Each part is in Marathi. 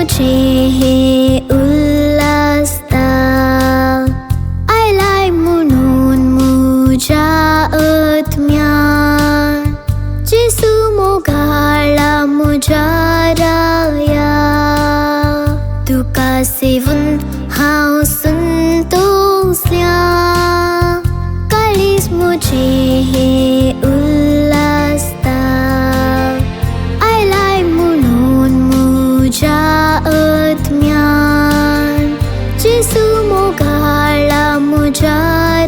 मुझे हे उल्हासता आयलाय म्हणून मुझ्या आत्म्यान जेसू मोगाळा मुझ्या राया तुका सेवून हांव संतोषल्या काळीज मुझे हे उल्हासता आयलाय म्हणून मुझ्या आत्म्यान जेसू मोगाळा मुझ्या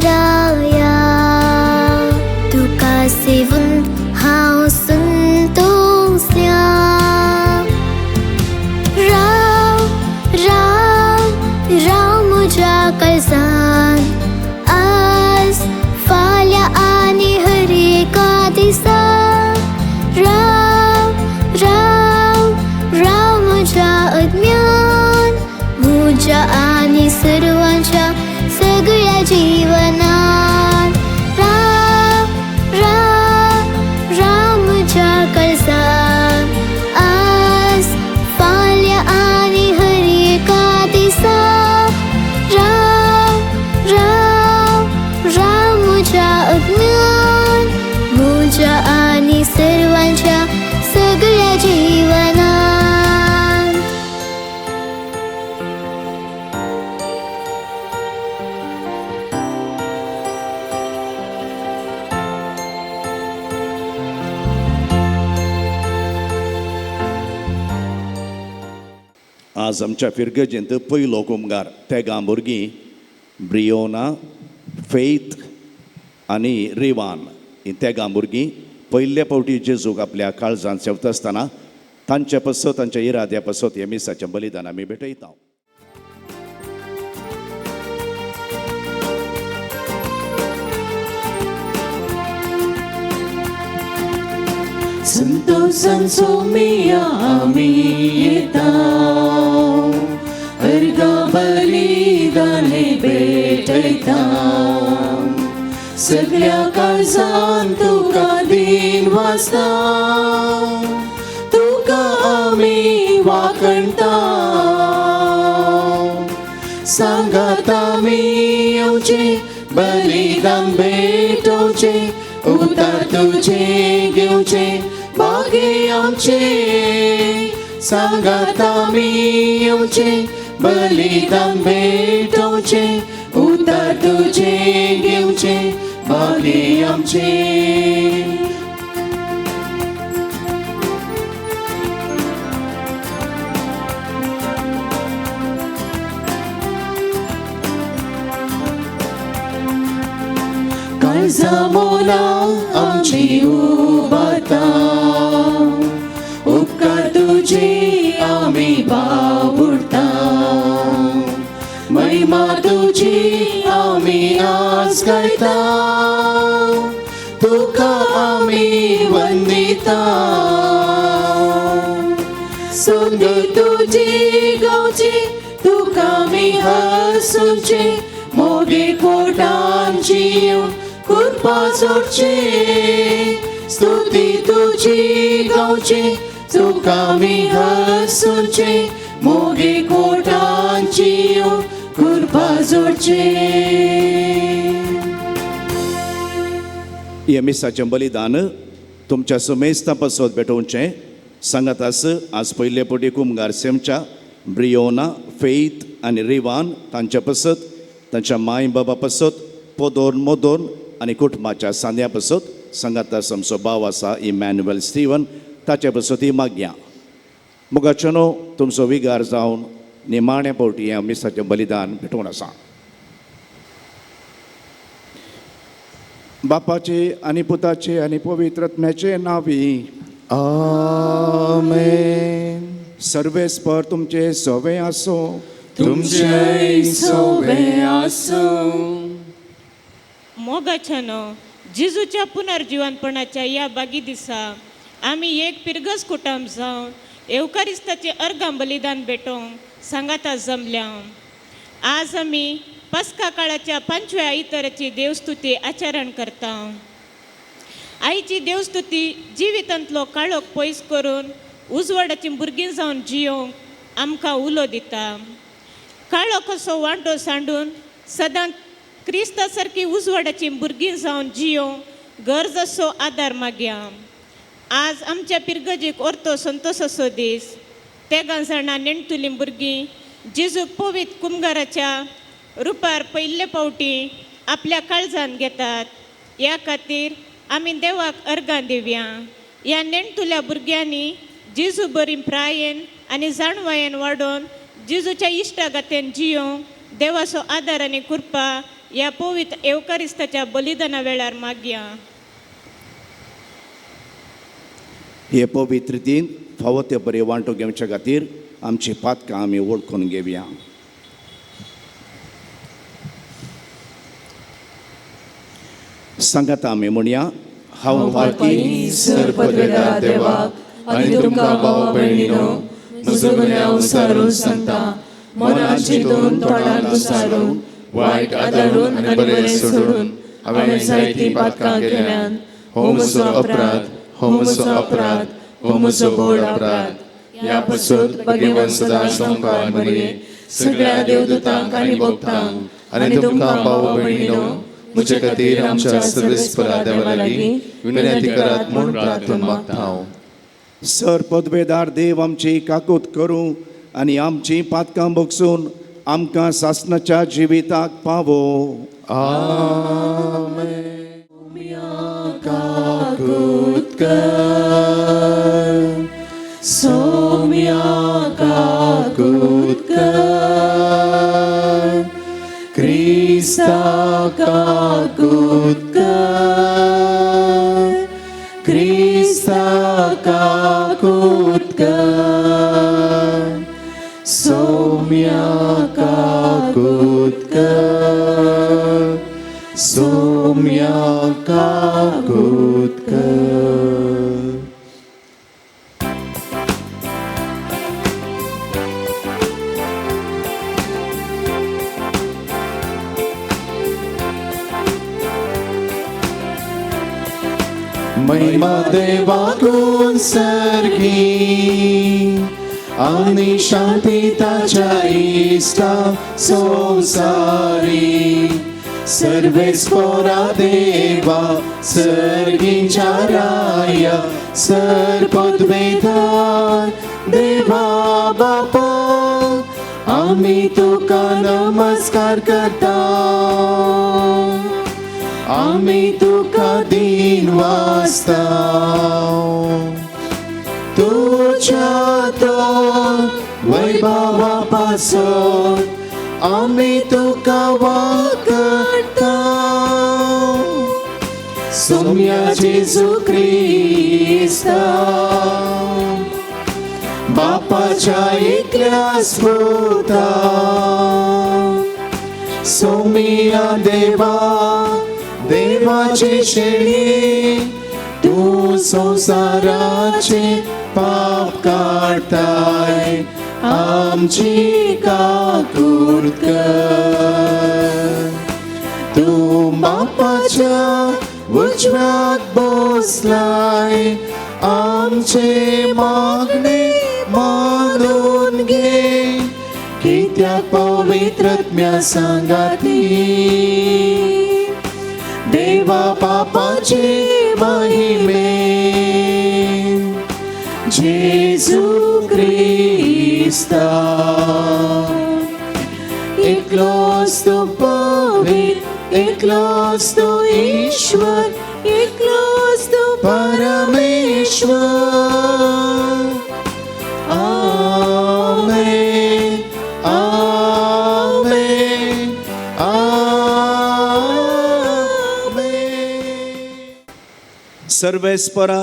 राया तुका सेवून हांव संतोषल्या राव राव राव मुझ्या काळजान आज फाल्यां आनी हर एका दिसा राव राव राव मुझ्या आत्म्यान मुझ्या आनी सर्वांच्या सगळ्या जीवनान राव राव राव मुझ्या काळजान आज फाल्यां आनी हर एका दिसा राव राव राव मुझ्या आत्म्यान मुझ्या आनी सर्वांच्या सगळ्या जीवनान आज आमच्या फिरगजेंत पयलो कुमगार तेगा भुरगीं ब्रियोना फेथ आनी रिवान ही तेगा भुरगीं पयले फावटी जेजूक आपल्या काळजांत सेवता आसतना तांचे पासत तांच्या इराद्या पासत हे मिसाचें बलिदान आमी भेटयता. संतोषांचो मिया आमी येता अर्गा बलिदाने भेटयता सगळ्या काळजान तुका दिन वाजता तुका आमी वाकणता सांगात आमी येवचे बलिदान भेटोवचे उतार तुझे घेवचे बागे आमचे सांगात आमी येवचे बलिदान भेटोवचे उतार तुझे घेवचे बागे आमचे काळजा मोला आमची उबारता उपकार तुझी आमी बाबुरता महिमा तुझी आमी आज गायता तुका आमी वंदिता संग तुझी गावची तुका आमी हसूचे मोगे कोटांची येवन कृपा जोडचे स्तुती तुझी गावचे तुका आमी हसूचे मोगे कोटांची येवन कृपा जोडचे. हे मिसाचें बलिदान तुमच्या समेस्ता पासत भेटोवचें सांगात आस आज पयले फावटी कुमगार सेमच्या ब्रियोना फेथ आनी रिवान तांच्या पासत तांच्या माय बाबा पासत पोदोन मोदोन आनी कुटुंबाच्या सांद्या पासत सांगात आस आमचो भाव आसा इमॅन्युएल स्टीवन ताचे पासत ही मागया मुगाचेनो तुमचो विगार जावन निमाण्या फावटी हें मिसाचें बलिदान भेटोवन आसा. बापाचे आनी पुताचे आनी पवित्रात्म्याचे नांवी आमेन. सर्वेस्पर तुमचे सवे आसो तुमचे सोबे आसूं. मोगाच्यानो जेजूच्या पुनर्जीवनपणाच्या या बागी दिसा आमी एक पिरगस कुटुंब जावन एवकारिस्ताचे अर्गां बलिदान भेटोवंक सांगाता जमल्या. आज आमी पस्का काळाच्या 5व्या आयताराची देवस्तुती आचरण करता. आईची देवस्तुती जिवितांतलो काळोख पयस करून उजवाडाची भुरगीं जावन जियोंक आमकां उलो दिता. काळो कसो वांटो सांडून सदांच क्रिस्ता सारकी उजवाडाची भुरगीं जावन जियोंक गरज असो आदार मागया. आज आमच्या पिरगजीक ओर्तो संतोसाचो दीस. तेगा जाणा नेणतुलीं भुरगीं जेजूक पवित्र कुमगाराच्या रुपार पयले फावटी आपल्या काळजान घेतात. ह्या खातीर आमी देवाक अर्गां दिवया. ह्या नेणतुल्या भुरग्यांनी जेजू बरी प्रायेन आनी जाणवायेन वाडोवन जेजूच्या इश्टागातेन जियोंक देवाचो आदार आनी कृपा ह्या पवित्र एवकारिस्ताच्या बलिदाना वेळार मागया. हे पवित्र रितीन फावो ते बरे वांटो घेवच्या खातीर आमची पातकां आमी वळखून घेवया. सांगात आमी म्हणया, हांव पालकी सर पदवेदार देवाक आनी तुमकां भाव भयणीनो, म्हजो गुन्यांव उसारून सांगता. मनात चिंतून तोंडान उसारून वायट आदारून आनी बरें सोडून हांवें जायतीं पातकां केल्यान. हो म्हजो अपराध, हो म्हजो अपराध, हो म्हजो व्हड अपराध. ह्या पासून भगवान सदां संपान बरे सगळ्या देवदूतांक आनी भक्तांक आनी तुमकां भाव भयणीनो, म्हजे खातीर आमच्या सर्वेस्परा देवा लागीं विनंती करात म्हूण प्रार्थना मागता हांव. सर पदवेदार देव आमची काकूत करूं आनी आमची पातकां भोगसून आमकां सासणाच्या जिविताक पावो. आमेन. काकूत कर, सौम्या काकूत कर, क्रिस्ता काकूत कर, क्रिस्ता काकूत कर, सौम्या काकूत कर, सौम्या काकूत कर. महिमा देवाकून सर्गी आनी शांती ताच्या इष्टा संसारी. सर्वेस्परा देवा सर्गींच्या राया, सर पदवेदार देवा बापा, आमी तुका नमस्कार करता. आमी तुका दिन वाजता. तुझ्या तो वैभवा पासून आमी तुका वाकडटा. सौम्या जेजू क्रिस्ता, बापाच्या एकल्या स्पुता. सौम्या देवा, देवाचे शेळी, तू संसाराचे पाप काढताय. आमची काकूत कर. तू बापाच्या उजव्यात बसलाय. आमचे मागणे मानून घे. कित्याक पवित्रात्म्या सांगाती देवा पापाचे महिमे. जेजू क्रिस्ता, एकलोच तू पवित्र, एकलोच तू ईश्वर, एकलोच तू परमेश्वर. आमेन, आमेन, आमेन. सर्वेस्परा,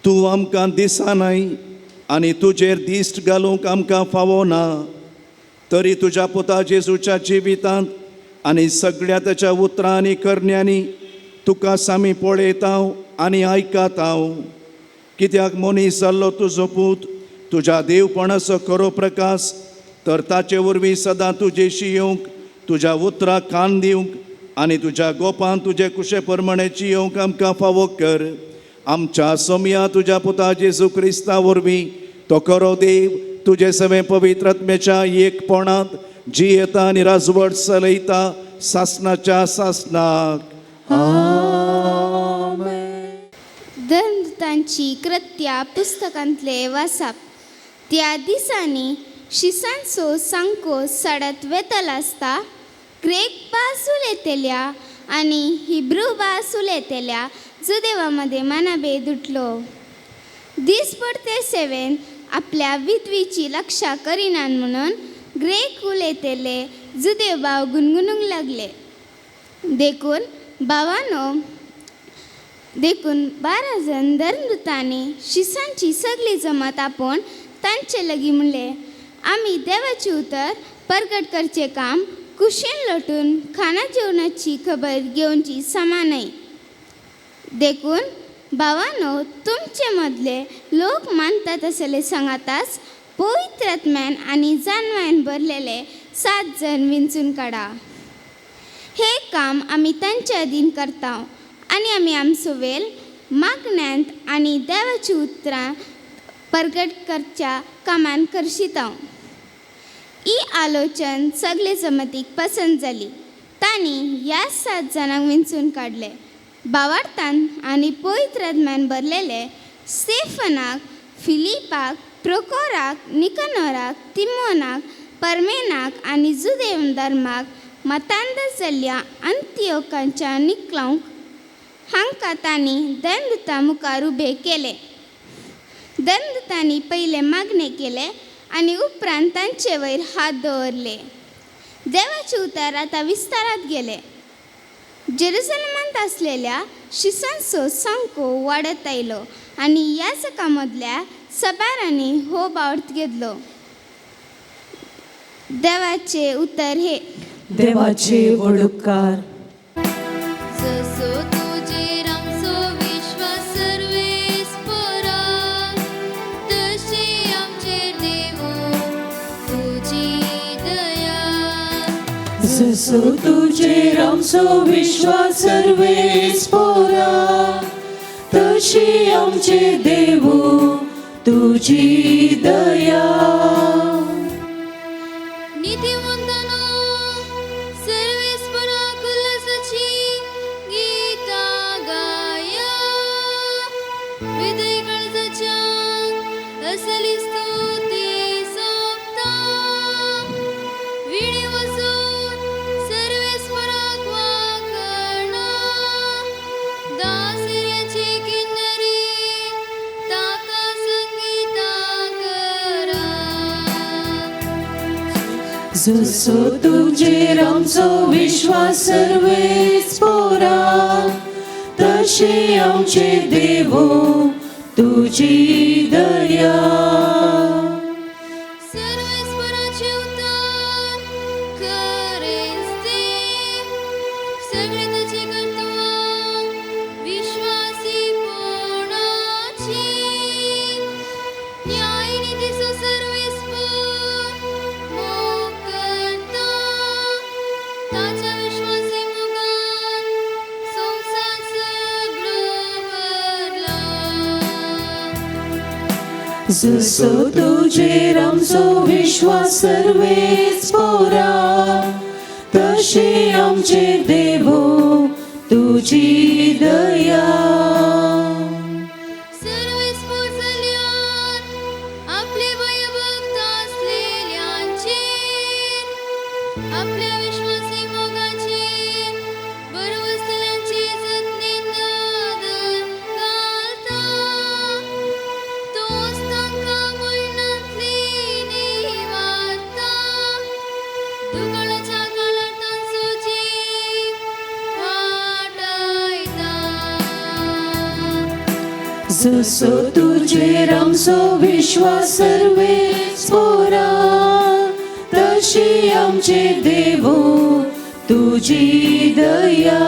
तू आमकां दिसानाय आनी तुजेर दिश्ट घालूंक आमकां फावो ना. तरी तुज्या पुता जेजूच्या जिवितांत आनी सगळ्या ताच्या उतरां आनी करण्यांनी तुका सामी पळयता आनी आयकता. कित्याक मनीस जाल्लो तुजो पूत तुज्या देवपणाचो खरो प्रकाश, तर ताचे वरवीं सदां तुजेशी येवंक, तुज्या उतरां कान दिवंक आनी तुज्या गोपान तुजे कुशे प्रमाणे जियोंक आमकां फावो कर. आमच्या सौम्या तुज्या पुता जेजू क्रिस्ता वरवीं तो खरो देव, तुझे सवे पवित्र आत्म्याच्या एकपणात जी येता आणि राजवट चलयता सासनाच्या सासनाक. धर्मदूतांची कृत्या पुस्तकांतले वाचप. त्या दिसांनी शिसांचो सांको सडत वेतल आसता ग्रेक भास उलयतल्या आनी हिब्रू भास उलयतल्या जुदेवामध्ये मनभेद उठलो. दिसभर ते सेवेन आपल्या विधवीची रक्षा करिनान म्हणून ग्रेक उलयतले जुदेव भाव गुणगुणूंक लागले. देखून 12 जण धर्मदूतांनी शिसांची सगळी जमात आपोवन तांचे लगीं म्हणले, आमी देवाचे उतर प्रगट करचे काम कुशीन लोटून खाना जेवणाची खबर घेवची समान. देखून भावांनो, तुमचे मदले लोक मानतात असले सांगाताच पवित्र आत्म्यान आनी जानवान भरलेले 7 जण विंचून काडा. हे काम आमी तांच्या अधीन करता आनी आमी आमचो वेल मागण्यांत आनी देवाची उतरां प्रगट करच्या कामान करशिता. ही आलोचन सगळे जमतीक पसंत जाली. तांणी ह्या 7 जाणांक विंचून काडले. भावार्थान आनी पवित्र आत्म्यान भरलेले स्तेफनाक, फिलिपाक, प्रोकोराक, निकनोराक, तिमोनाक, परमेनाक आनी जुदेव धर्माक मतांधर जाल्ल्या अंतियोकाच्या निकलांक हांकां तांणी धर्मदूता मुखार उबे केले. धर्मदूतांनी पयले मागणे केले आनी उपरांत तांचे वयर हात दवरले. देवाचे उतर आतां विस्तारात गेले. जेरुसलेमांत आसलेल्या शिसांचो सांको वाडत आयलो आनी याजकां मदल्या सबारांनी हो बावट घेतलो. देवाचे उतर हे. देवाचे वडुपकार. जसो तुजेर आमचो विश्वास सर्वेस परा, तशी आमचेर देवो तुजी दया. जसो तुजेर आमचो विश्वास सर्वेस पोरा, तशी आमचे देवो तुजी दया. निधिवंदनो सर्वेस्पराक उल्हासाची गीतां गाया. हृदय काळजाच्या असली स्तुती सोंपता. विणी वचून सर्वेस्पराक वाखाणा. दासऱ्याची किन्नरी ताका संगीता करा. जसो तुजेर आमचो विश्वास सर्वेस पोरा, तशी आमचे देवो तुजी दया. सर्वेस्पराचे उतर करेस ते. सगळे तुझे कर्तव्य विश्वासी कोणाची. न्यायनिधी सो सर्वेस्पर मोग करता. ताच्या विश्वासी मोगान संसार सगळो भरला. जसो तुजेर आमचो विश्वास सर्वेस पोरा, तशी आमचे देवो तुजी दया. सर्वेस्पर जाल्यार आपले भयभक्त असलेल्यांचेर, आपल्या विश्वासी मोगाचेर बरवसलेल्यांचे जतनेन आदर घालता. तोच तांकां मरणांतली निवारता. दुकाळाच्या काळार तांचो जीव वाटायता. जसो तुजेर आमचो विश्वास सर्वेस पोरा, तशी आमचे देवो तुजी दया.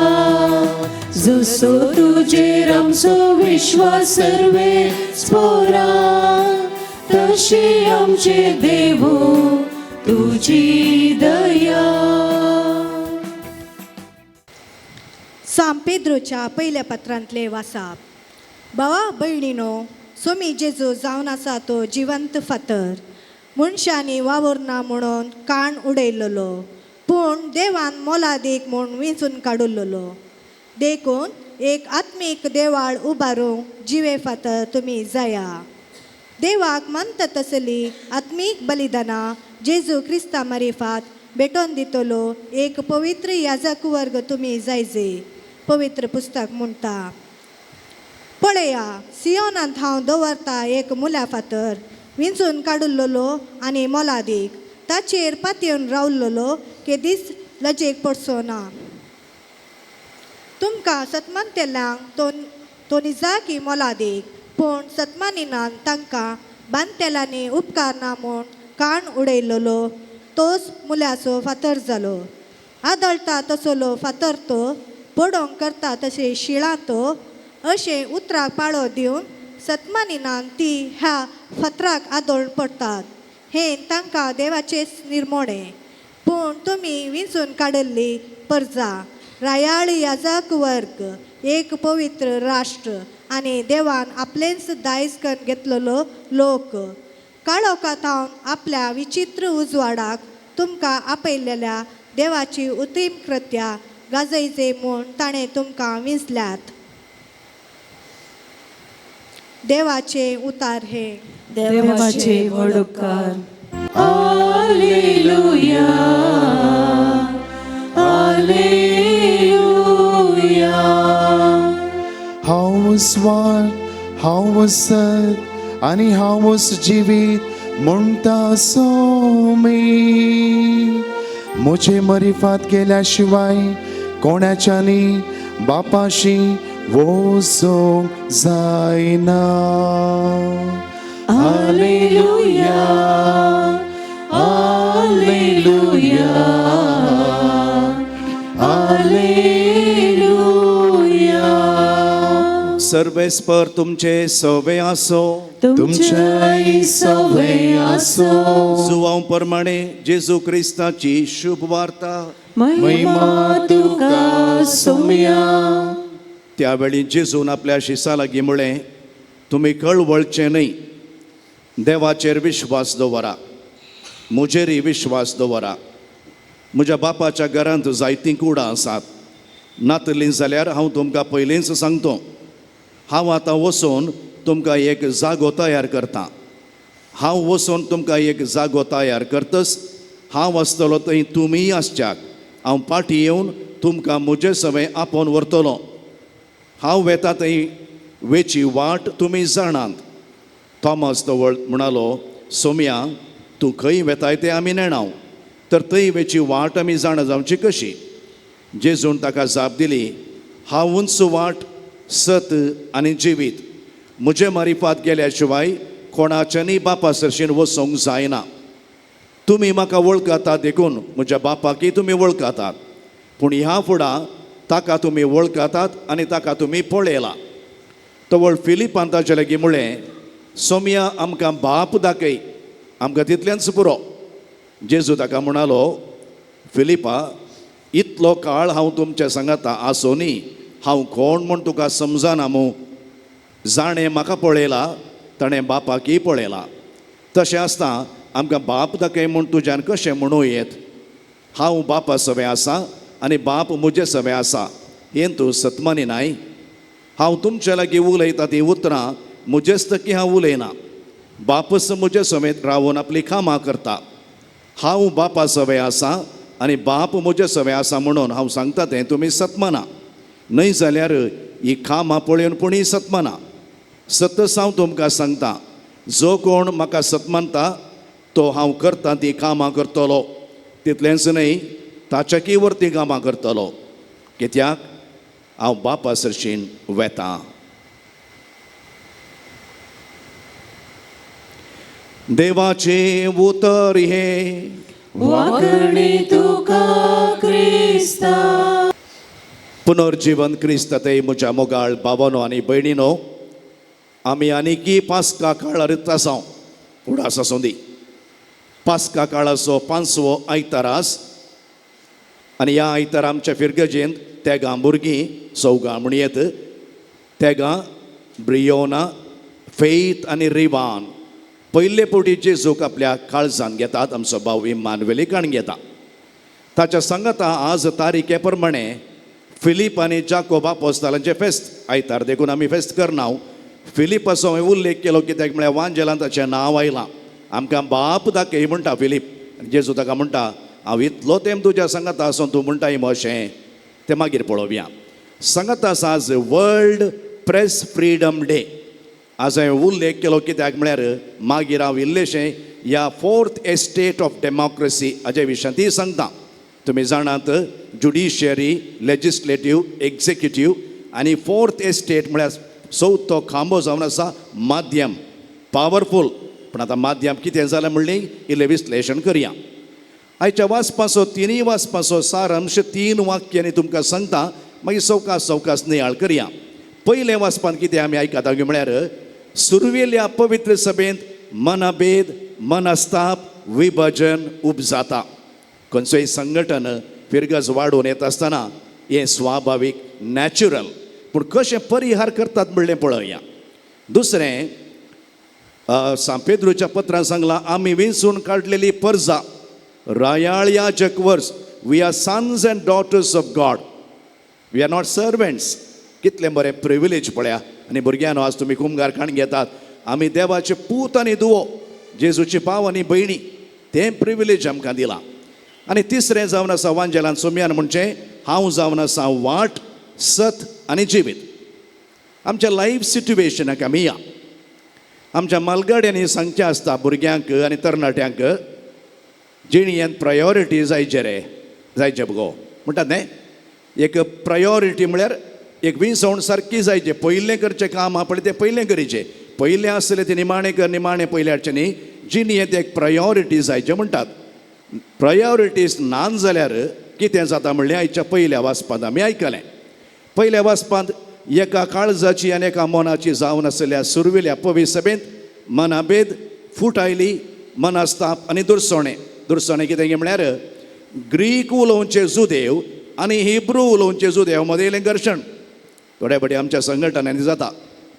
जसो तुजेर आमचो विश्वास सर्वेस पोरा, तशी आमचे देवो तुजी दया. साम पेद्रोच्या पयल्या पत्रांतले वाचप. भावा भयणीनो, सोमी जेजू जावन आसा तो जिवंत फातर. मनशांनी वावरना म्हणून कान उडयल्लो, पूण देवान मोलादीक म्हूण वेंचून काडुल्लो. देखून एक आत्मीक देवाळ उबारूंक जिवे फातर तुमी जाया. देवाक मानता तसली आत्मीक बलिदानां जेजू क्रिस्ता मारिफात भेटोवन दितलो एक पवित्र याजक वर्ग तुमी जायजे. पवित्र पुस्तक म्हणटा, पळया, सियोनांत हांव दवरता एक मुल्या फातर, विंचून काडुल्लो आनी मोलादीक, ताचेर पातयेवन रावल्लो की दीस लजेक पडचो ना. तुमकां सतमानतेल्यांक तो निजाकी मोलादीक, पूण सतमानिनान तांकां बांदतेल्यांनी उपकार ना म्हूण कान उडयल्लो तोच मुल्याचो फातर जालो. आदळटा तसलो फातर तो, पडोंक करता तशे शिळा तो, अशें उतराक पाळो दिवन सतमानिनान ती ह्या फातराक आदोळून पडटात. हें तांकां देवाचेच निर्मोणे. पूण तुमी विंचून काडिल्ली परजा, रायाळ याजक वर्ग, एक पवित्र राष्ट्र आनी देवान आपलेंच दायज करून घेतलेलो लोक, काळोखांत हांव आपल्या विचित्र उजवाडाक तुमकां आपयलेल्या देवाची उतीम कृत्या गाजयचे म्हूण ताणें तुमकां विंचल्यात. देवाचे उतार हे. देवाचे वडकार. Hallelujah, hallelujah. हांव स्वार, हांव सत आनी हांव जिवीत म्हणटा सोमी. म्हजे मरिफात केल्या शिवाय कोणाच्यानी बापाशी वचोंक जायना. Hallelujah, hallelujah, hallelujah. सर्वेस्पर तुमचे सवे आसो. तुमचे सवे आसो. जुवांव प्रमाणे जेजू क्रिस्ताची शुभ वार्ता. महिमा तुका सोम्या. त्यावेळी जेजून आपल्या शिसा लागीं म्हळें, तुमी कळवळचें न्हय, देवाचेर विश्वास दवरा, म्हजेरय विश्वास दवरा. म्हज्या बापाच्या घरांत जायतीं कुडां आसात. नातलीं जाल्यार हांव तुमकां पयलींच सांगतो, हांव आतां वचून तुमकां एक जागो तयार करतां. हांव वचून तुमकां एक जागो तयार करतस हांव आसतलो थंय तुमीय आसच्याक. हांव फाटीं येवन तुमकां म्हजे सवय आपोवन व्हरतलों. हांव वेता थंय वेची वाट तुमी जाणात. थॉमस तो म्हणालो, सोम्या, तूं खंय वेताय तें आमी नेणाव, तर थंय वेची वाट आमी जाणा जावची कशी? जेजून ताका जाप दिली, हांव उंच वाट, सत आनी जिवीत. म्हजे मारिफात गेल्या शिवाय कोणाच्यानी बापा सरशीन वचोंक जायना. तुमी म्हाका वळखतात देखून म्हज्या बापाकय तुमी वळखतात, पूण ह्या फुडां ताका तुमी वळखतात आनी ताका तुमी पळयला. तो फिलिपान ताचे लागीं म्हळें, सोम्या, आमकां बाप दाखय, आमकां तितलेंच पुरो. जेजू ताका म्हणालो, फिलिपा, इतलो काळ हांव तुमच्या सांगाता आसोनी हांव कोण म्हूण तुका समजना मू? जाणें म्हाका पळयला ताणें बापाकय पळयला. तशें आसता आमकां बाप दाखय म्हूण तुज्यान कशें म्हणूं येत? हांव बापा सवे आसा आनी बाप म्हजे सवे आसा, हें तूं सतमानिनाय? हांव तुमच्या लागीं उलयतां तीं उतरां म्हजेच तकी हांव उलयना. बापच म्हजे समेत रावून आपली कामां करता. हांव बापा सवे आसा आनी बाप म्हजे सवे आसा म्हणून हांव सांगता तें तुमी सतमाना. न्हय जाल्यार ही कामां पळयोवन कोणीय सतमाना. सतस हांव तुमकां सांगता, जो कोण म्हाका सतमानता तो हांव करता ती कामां करतलो. तितलेंच न्हय, ताच्याकी वर्ती कामां करतलो, कित्याक हांव बापा सरशीन वेतां. देवाचे उतर हे. वागणे तुका क्रिस्ता. पुनर्जीवन क्रिस्त ते म्हज्या मोगाळ भावानो आनी भयणीनो, आमी आनीकी पास्का काळार आसां. उडास आसूं दी. पास्का काळाचो 5वो आयतार आस आनी ह्या आयतार आमच्या फिरगजेंत तेगां भुरगीं चौगां म्हण येत. तेगां ब्रियोना, फेथ आनी रिवान पयले पोटी जेजूक आपल्या काळजान घेतात आमचो भाव इम्मानुएलीकान घेता. ताच्या सांगाता आज तारीखे प्रमाणे फिलीप आनी जाकोब आपोस्तालांचे फेस्त आयतार देखून आमी फेस्त करना. फिलिपाचो हांवें उल्लेख केलो कित्याक म्हळ्यार वांजेलान ताचें नांव आयलां. आमकां बाप दाखय म्हणटा फिलीप. जेजू ताका म्हणटा हांव इतलो तेंप तुज्या सांगाता आसून तूं म्हणटा अशें तें मागीर पळोवया. सांगाता आसा आज वर्ल्ड प्रेस फ्रीडम डे. आज हांवें उल्लेख केलो कित्याक म्हळ्यार मागीर हांव इल्लेशें ह्या फोर्थ एस्टेट ऑफ डेमोक्रेसी हाजे विशयान ती सांगता. तुमी जाणात ज्युडिशियरी, लेजिस्लेटीव, एक्झिक्युटीव आनी फोर्थ एस्टेट म्हळ्यार चवथो खांबो जावन आसा माध्यम. पावरफूल. पूण आतां माध्यम कितें जालें म्हणली इल्लें विश्लेशण करया. आयच्या वाचपाचो तिनूय वाचपाचो सारांश 3 वाक्यांनी तुमकां सांगता, मागीर सवकास नियाळ करया. पयलें वाचपान कितें आमी आयकता म्हळ्यार सुरवेल्या पवित्र सभेंत मनभेद, मनस्ताप, विभजन उपजाता. खंयचोय संघटन फिरगज वाडून येता आसतना हें स्वाभावीक, नॅचरल. पूण कशें परिहार करतात म्हणलें पळया. दुसरें सांपेद्रूच्या पत्रांत सांगलां आमी वेंचून काडलेली परजा रायाळ याजक वर्स. We are sons and daughters of God. We are not servants. कितलें बरें प्रिविलेज पळया. आनी भुरग्यांनो आज तुमी कुमगारखाण घेतात. आमी देवाचे पूत आनी दुवो, जेजूची भाव आनी भयणी, तें प्रिविलेज आमकां दिलां. आनी तिसरें जावन आसा वांजेलान सोम्यान म्हणचें हांव जावन आसा वाट, सत आनी जिवीत. आमच्या लायफ सिट्युएशनाक आमी या. आमच्या मालगाड्यांनी सांगचें आसता भुरग्यांक आनी तरणाट्यांक जिणयेंत प्रायोरिटी जायचे रे, जायचे गो म्हणटात न्ही. एक प्रायोरिटी म्हळ्यार एक विंसवण सारकी जायचे. पयलें करचें काम आपणें तें पयलें करीचें. पयलें आसलें तें निमाणें कर, निमाणें पयलें हाडचें न्ही. जिणयेंत एक प्रायोरिटी जायचे म्हणटात. प्रायोरिटीज ना जाल्यार कितें जाता म्हणलें आयच्या पयल्या वाचपांत आमी आयकलें. पयल्या वाचपांत एका काळजाची आनी एका मनाची जावन आसलेल्या सुरवेल्या पवित्र सभेंत मनभेद, फूट आयली, मनस्ताप आनी दुरसोणें. दुरसोणें कितें म्हळ्यार ग्रीक उलोवचे जुदेव आनी हिब्रू उलोवचे जुदेव मदें इल्लें घर्शण थोडे फावटी आमच्या संघटनांनी जाता.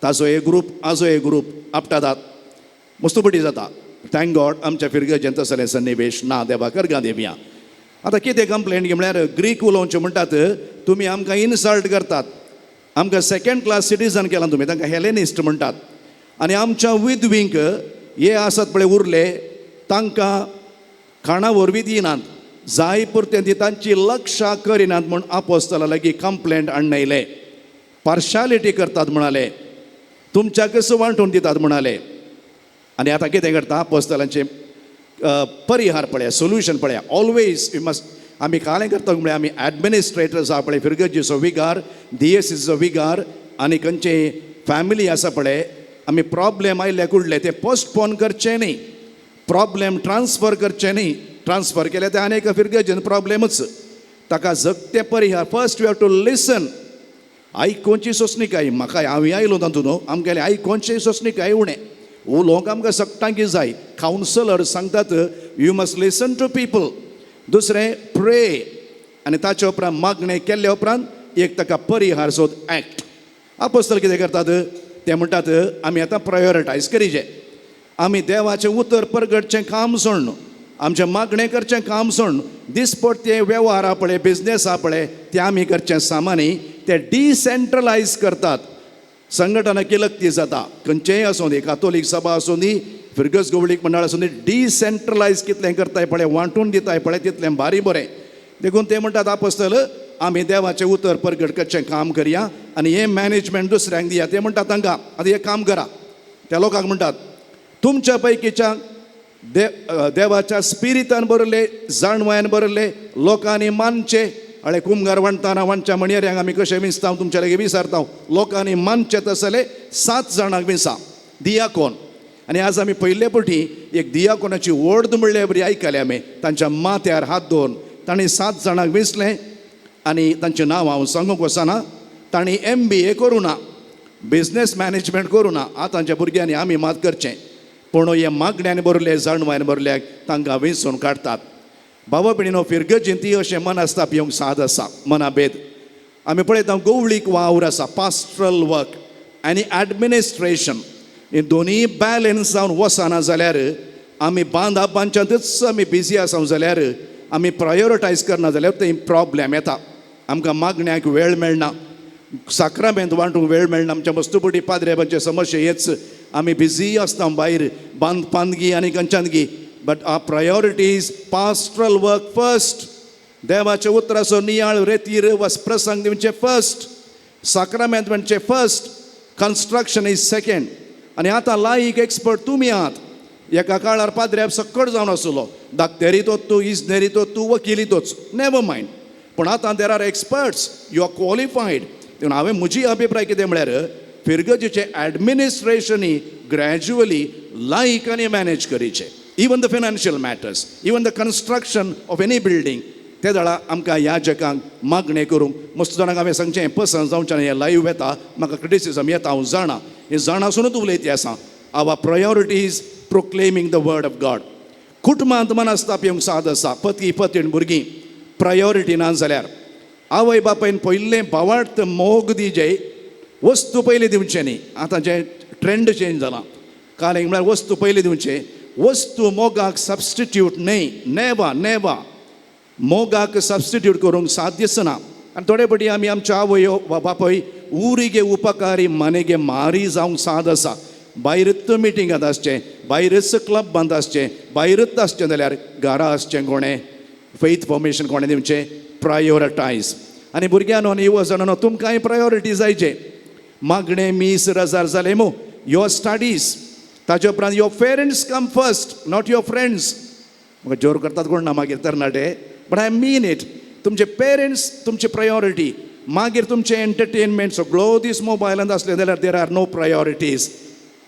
ताचो एक ग्रूप आजो एक ग्रूप आपटातात, मस्तुपटी जाता. थँक गॉड आमच्या फिरगेचें तसलें सन्निवेश ना. देवाक अर्गां देवया. आतां कितें कंप्लेंट म्हळ्यार ग्रीक उलोवचें म्हणटात तुमी आमकां इन्सल्ट करतात. आमकां सेकंड क्लास सिटीजन केलां तुमी, तांकां हेलेनिस्ट म्हणटात. आनी आमच्या विधवींक हे आसात पळय उरले तांकां खाणा वरवीं दिनात, जाय पुरतें ती तांची लक्षा करिनात म्हूण आपोस्तला लागीं कंप्लेंट हाडनयले. पार्शालिटी करतात म्हणाले, तुमच्याकच वांटून दितात म्हणाले. आनी आतां कितें करता आपोस्तलांचे परिहार पळया, सोल्युशन पळया. Always we must. आमी कालें करता म्हळ्यार आमी एडमिनिस्ट्रेटर्स आहा पळय, फिरगजीचो विगार, DSCचो विगार आनी खंयचे फॅमिली आसा पळय, आमी प्रॉब्लेम आयले कुडले ते पोस्टपोन करचे न्ही. प्रॉब्लेम ट्रान्सफर करचे न्ही. ट्रान्सफर केले ते आनी एका फिरगजीन प्रॉब्लेमूच. ताका जगते परिहार. फर्स्ट वी हॅव टू लिसन. आयकोवची सोंसणीकाय. म्हाका हांवें आयलो तातूंत न्हू, आमगेले आयकोवचे सोंसणीकाय उणें. उलोवंक आमकां सगळ्यांक जाय. कावन्सलर सांगतात you must listen to people. दुसरें प्रे. आनी ताचे उपरांत मागणें केल्ले उपरांत एक ताका परिहार सोद एक्ट. आपोस्तल कितें करतात ते म्हणटात आमी आतां प्रायोरिटायज करीचे. आमी देवाचें उतर परगटचें काम सोडून, आमचें मागणें करचें काम सोडून, दिसपट्टे वेव्हार आहा पळय, बिजनेस आहा पळय, तें आमी करचें सामानी ते डिसेंट्रलायज करतात. संघटना किलक्ती जाता. खंयचेय आसूं दी, कातोलीक सभा आसूं दी, फिरगस गवळीक मंडळ आसूं दी, डिसेंट्रलायज कितलें करताय पळय, वांटून दिताय पळय, तितलें भारी बरें. देखून ते म्हणटात आपोस्तल आमी देवाचें उतर परगट करचें काम करया आनी हें मॅनेजमेंट दुसऱ्यांक दिया. ते म्हणटात तांकां आतां एक काम करा. त्या लोकांक म्हणटात तुमच्या पैकीच्या देवाच्या स्पिरितान बरयले, जाणवायन बरयले, लोकांनी मानचे. अळे कुमगार वणटाना वणच्या म्हणयाऱ्यांक आमी कशें विंचता तुमच्या लागीं विचारता. लोकांनी मानचे तसले 7 जाणांक विंचा. दियाकोन. आनी आज आमी पयले फावटी एक दियाकोनाची वर्ड म्हणले बरी आयकले आमी. तांच्या माथ्यार हात दवरून तांणी 7 जाणांक विंचलें. आनी तांचें नांव हांव सांगूंक वचना. तांणी MBA करूं ना, बिजनेस मॅनेजमेंट करूं ना. आतांच्या भुरग्यांनी आमी मात करचें. पूण हे मागण्यांनी बरले, जाणवायन बरल्याक तांकां विंचून काडटात. भावा भयणीनो, फिरगजीन ती अशें मनस्ताप येवंक साद आसा, मनाभेद. आमी पळयता गवळीक वावर आसा, पास्ट्रल वर्क आनी एडमिनिस्ट्रेशन. हे दोनीय बॅलन्स जावन वचना जाल्यार आमी बांदच्यातच आमी बिजी आसा जाल्यार आमी प्रायोरिटायज करना जाल्यार थंय प्रॉब्लेम येता. आमकां मागण्याक वेळ मेळना, साक्रामेंत वांटूंक वेळ मेळना. आमच्या मस्तुपटी पाद्रेबांचे समस्या हेच, आमी बिजी आसता भायर पांदगी आनी खंयच्यानगी. But our priorities pastoral work first. देवाच्या उतराचो नियाळ रेतीर वस प्रसंग दिवचे फर्स्ट, साक्रामेंत म्हणजे फर्स्ट, कन्स्ट्रक्शन इज सेकंड. आनी आतां लायक एक्सपर्ट तुमी आहात. एका काळार पाद्र्याब सक्कड जावन आसलो, दाक्तेरीतोच तूं, इजनेरीतोच तूं, वकिलीतोच, नेवर मायंड. पूण आतां there are experts, you are qualified. देखून हांवें म्हजी अभिप्राय कितें म्हळ्यार फिरगजीचे एडमिनिस्ट्रेशनी ग्रॅज्युअली लायक आनी मॅनेज करीचे. Even the financial matters, even the construction of any building, ते दळा आमकां ह्या जगांक मागणें करूंक. मस्त जाणांक हांवें सांगचें पसंद जावचें हें लायव्ह येता, म्हाका क्रिटिसिजम येता, हांव जाणा, हें जाणासूनच उलयता आसा. Our priorities proclaiming the word of God. कुटुंबांत मनास्ताप येवंक साद आसा, पती पतीण भुरगीं प्रायोरिटी ना जाल्यार आवय बापायन पयलें भावार्थ मोग दिजे, वस्तू पयलीं दिवचें न्ही. आतां जें ट्रेंड चेंज जाला, काल एक म्हळ्यार वस्तू पयलीं दिवचें, वस्तू मोगाक सबस्टिट्यूट न्ही, नेवा नेवा. मोगाक सबस्टिट्यूट करूंक साध्यच ना. आनी थोडे फावटी आमी आमच्या आवयो बापाय उरिगे उपकारी मनेगे मारी जावंक साद आसा. भायरच मिटिंगांत आसचें, भायरच क्लबांत आसचें, भायरच आसचें जाल्यार घरा आसचें कोणें, फेथ फॉर्मेशन कोणें दिवचें, प्रायोरिटायज. आनी भुरग्यांनो आनी युवा जाणांनो तुमकांय प्रायोरिटी जायचे. मागणें मीस रजार जालें मो, युअर स्टडीज, ताचे उपरांत your parents come first, not your friends. म्हाका जोर करतात कोण ना मागीर तरणाटे, बट आय मीन इट. तुमचे पेरंट्स तुमची प्रायोरिटी, मागीर तुमचे एंटरटेनमेंट सगळो दीस मोबायलांत आसले जाल्यार देर आर नो प्रायोरिटीज.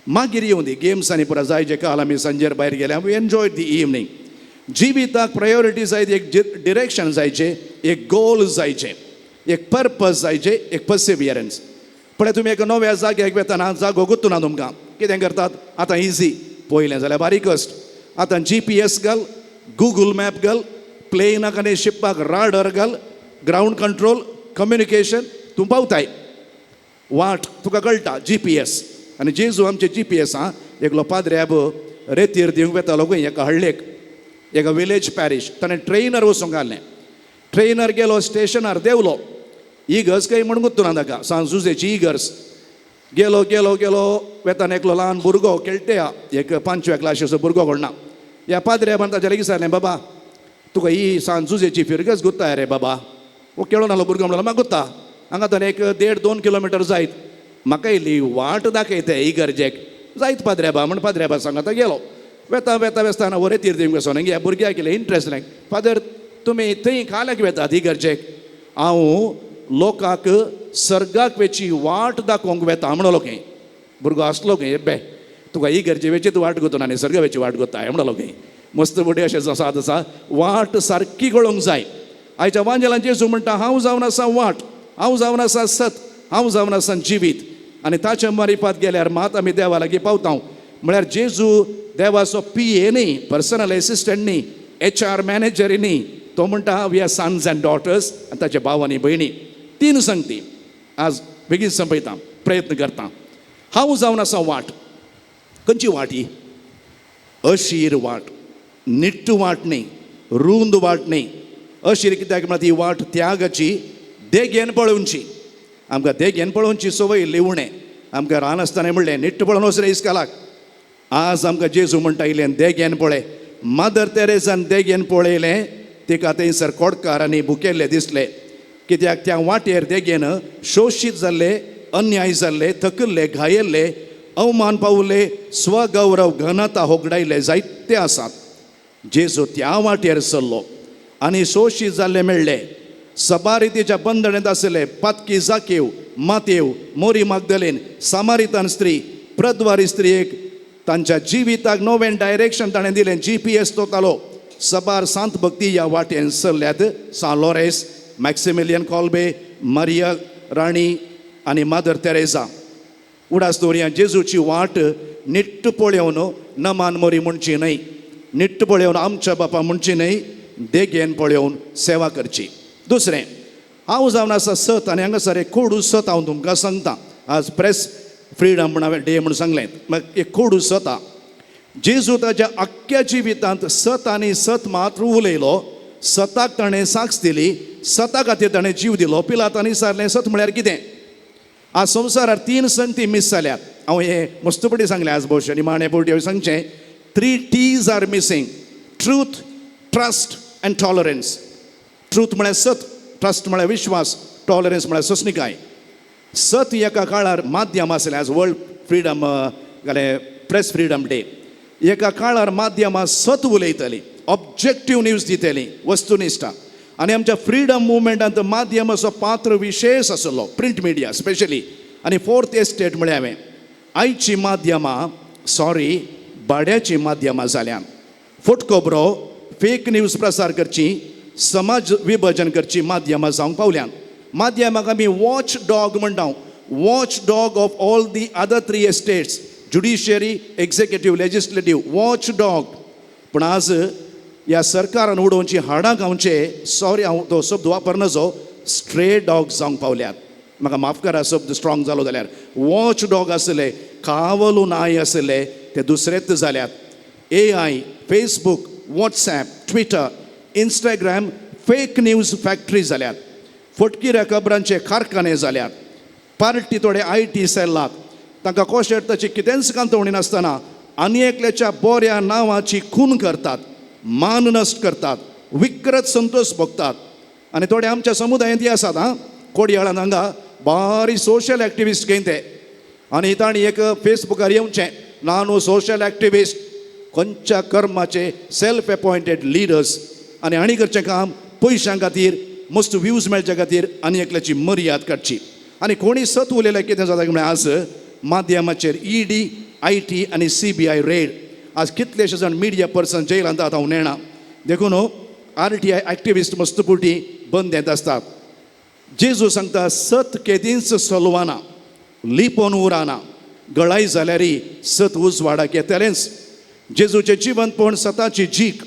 मागीर येवं दी गेम्स आनी पुरा जाय जे काल आमी सांजेर भायर गेले, वी एन्जॉय दी इवनिंग. जिविताक प्रायोरिटी जाय, एक डिरेक्शन जायचे, एक गोल जायचे, एक पर्पज जायचे, एक पर्सिवियरन्स. पळय तुमी एका नव्या जाग्याक वेतना जागो गुंतूना तुमकां, कितें करतात आतां इजी, पयलें जाल्यार बारीक कश्ट. आतां GPS घाल, गुगल मॅप घाल, प्लेनाक आनी शिपाक राडर घाल, ग्रावंड कंट्रोल, कम्युनिकेशन, तूं पावताय. वाट तुका कळटा GPS. आनी जेजू आमचे GPS आं. एकलो पाद्र्याब रेतीर दिवंक वेतालो खंय एका हळ्ळेक, एका विलेज पॅरीश. ताणें ट्रेनर वचूंक घाल्लें. ट्रेनर गेलो स्टेशनार देवलो, इगर्स काही म्हणून गुंतूना ताका, सांजुजेची इगर्स. गेलो गेलो गेलो वेतान एकलो ल्हान भुरगो खेळटे हा, एक 5व्या क्लासीचो भुरगो कोण ना. ह्या पाद्र्याबान ताच्या लागीं विचारलें, बाबा तुका ही सांजुजेची फिरगस गुत्ताय रे बाबा. वो केळो नालो भुरगो म्हणलो, म्हाका गुत्ता. हांगा तर एक 1.5-2 किलोमिटर जायत. म्हाका इल्ली वाट दाखयता इगर्जेक. जायत पाद्र्याबा म्हण पाद्र्याबा सांगाता गेलो. वेता वेता वेस्ताना वरे तीर दिवंक वचोन ह्या भुरग्याक केलें इंट्रस्ट लायक, फादर तुमी थंय खाल्याक वेतात इगर्जेक. हांव लोकांक सर्गाक वेची वाट दाखोवंक वेता म्हणलो खंय. भुरगो आसलो खंय, बे तुका इगर्जे वेचीत वाट गोतून आनी सर्गा वेची वाट गोताय म्हणलो खंय. मस्त बडी अशें साद आसा, वाट सारकी कळोवंक जाय. आयच्या वांजेलांत जेजू म्हणटा, हांव जावन आसा वाट, हांव जावन आसा सत, हांव जावन आसा जिवीत. आनी ताच्या मारिफात गेल्यार मात आमी देवा लागीं पावता. म्हळ्यार जेजू देवाचो PA न्ही, पर्सनल एसिस्टंट न्ही, HR मॅनेजर न्ही. तो म्हणटा we are sons and daughters. आनी ताचे भाव आनी भयणी 3 संगती. आज बेगीन संपयता, प्रयत्न करता. हांव जावन आसा वाट. खंयची वाट ही? अशीर वाट, निट्ट वाट न्ही, रुंद वाट न्ही. अशीर कित्याक म्हणटा, ही वाट त्यागाची, देगेन पळोवची. आमकां देगेन पळोवची संवय लिवणें. आमकां रान आसतना म्हणलें निट्ट पळोवन वच रे इस्कालाक. आज आमकां जेजू म्हणटा इल्लें देगेन पळय. मदर तेरेसान देगेन पळयलें, तिका थंयसर कोडकार आनी भुकेल्ले दिसले. कित्याक त्या वाटेर देगेन शोशीत जाल्ले, अन्याय जाल्ले, थकल्ले, घायल्ले, अवमान पावले, स्वगौरव घनता होगडायले जायते आसात. जेजू त्या वाटेर चल्लो आनी शोशीत जाल्ले मेळ्ळे. सबारितीच्या बंदणेंत आसले पातकी जाकेव, मातेव, मोरी मागदलेन, सामारितान स्त्री, प्रद्वारी स्त्रीक तांच्या जिविताक नवें डायरेक्शन ताणें दिलें. GPS तोतालो. सबार सांत भक्ती ह्या वाटेन चल्ल्यात. सान लॉरेस, मॅक्सिमिलियन कॉल्बे, मारिया राणी आनी मदर तेरेसा. उडास दवरया, जेजूची वाट निट्ट पळोवन नमान मोरी म्हणची न्हय, निट्ट पळोवन आमच्या बापा म्हणची न्हय, देगेन पळोवन सेवा करची. दुसरें, हांव जावन आसा सत. आनी हांगासर एक कोडू सत हांव तुमकां सांगता. आज प्रेस फ्रीडम म्हणून डे म्हणून सांगलें मग एक कोडू सता जेजू ताच्या अख्ख्या जिवितांत सत आनी सत मात्र उलयलो सताक ताणें साक्ष दिली सता खातीर ताणें जीव दिलो पिलातांनी विचारलें सत म्हळ्यार कितें आज संवसारार 3 संगती मिस जाल्यात हांव हे मस्तपडी सांगलें आज भोवशे निमाणे पोवटी सांगचें 3 T's are missing truth trust and tolerance truth म्हळ्यार सत ट्रस्ट म्हळ्यार विश्वास टॉलरन्स म्हळ्यार सोंसणीकाय सत एका काळार माध्यम आसलें आज world freedom press freedom day एका काळार माध्यमां सत उलयतलीं ऑब्जेक्टीव न्यूज दितलीं वस्तुनिश्ठ आनी आमच्या फ्रीडम मुवमेंटांत माध्यमाचो पात्र विशेष आसलो प्रिंट मिडिया स्पेशली आनी 4th एस्टेट म्हळ्यार हांवें आयची माध्यमां भाड्याची माध्यमां जाल्यान फटकोबरो फेक न्यूज प्रसार करची समाज विभजन करची माध्यमां जावंक पावल्यान माध्यमाक आमी वॉच डॉग म्हणटा watch dog of all the other 3 estates judiciary executive legislative watch dog पूण आज ह्या सरकारान उडोवची हाडां गावचे सॉरी हांव तो शब्द वापरनाजो स्ट्रे डॉग जावंक पावल्यात म्हाका माफ करा शब्द स्ट्रॉंग जालो जाल्यार वॉच डॉग आसले कावलो नाय आसले ते दुसरेच जाल्यात AI Facebook WhatsApp Twitter Instagram fake news factory जाल्यात फटकिऱ्या खबरांचे कारखाने जाल्यात पार्टी थोडे IT सेल्लाक तांकां कशें ताची कितेंच कांतवणी नासतना आनी एकल्याच्या बऱ्या नांवाची खून करतात मान नश्ट करतात विकृत संतोष भोगतात आनी थोडे आमच्या समुदायांत आसात कोडयाळान हांगा बारी सोशल एक्टिविस्ट घेवन ते आनी तांणी एक फेसबुकार येवचें नानू सोशल एक्टिविस्ट खंयच्या कर्माचे सेल्फ अपॉयंटेड लिडर्स आनी आनी करचें काम पयशां खातीर मस्त व्ह्यूज मेळच्या खातीर आनी एकल्याची मर्याद काडची आनी कोणी सत उलयलें कितें जाता म्हळ्यार आज माध्यमाचेर ED IT आनी CBI रेड आज कितलेशे जाण मिडिया पर्सन जेलांत हांव नेणा देखून RTI एक्टिविस्ट मस्तपुटी बंद येत आसतात जेजू सांगता सत केदींच सोलवाना लिपोन उराना गळाई जाल्यारी सत उजवाडाक येतलेंच जेजूचें जिवंतपण सताची जीक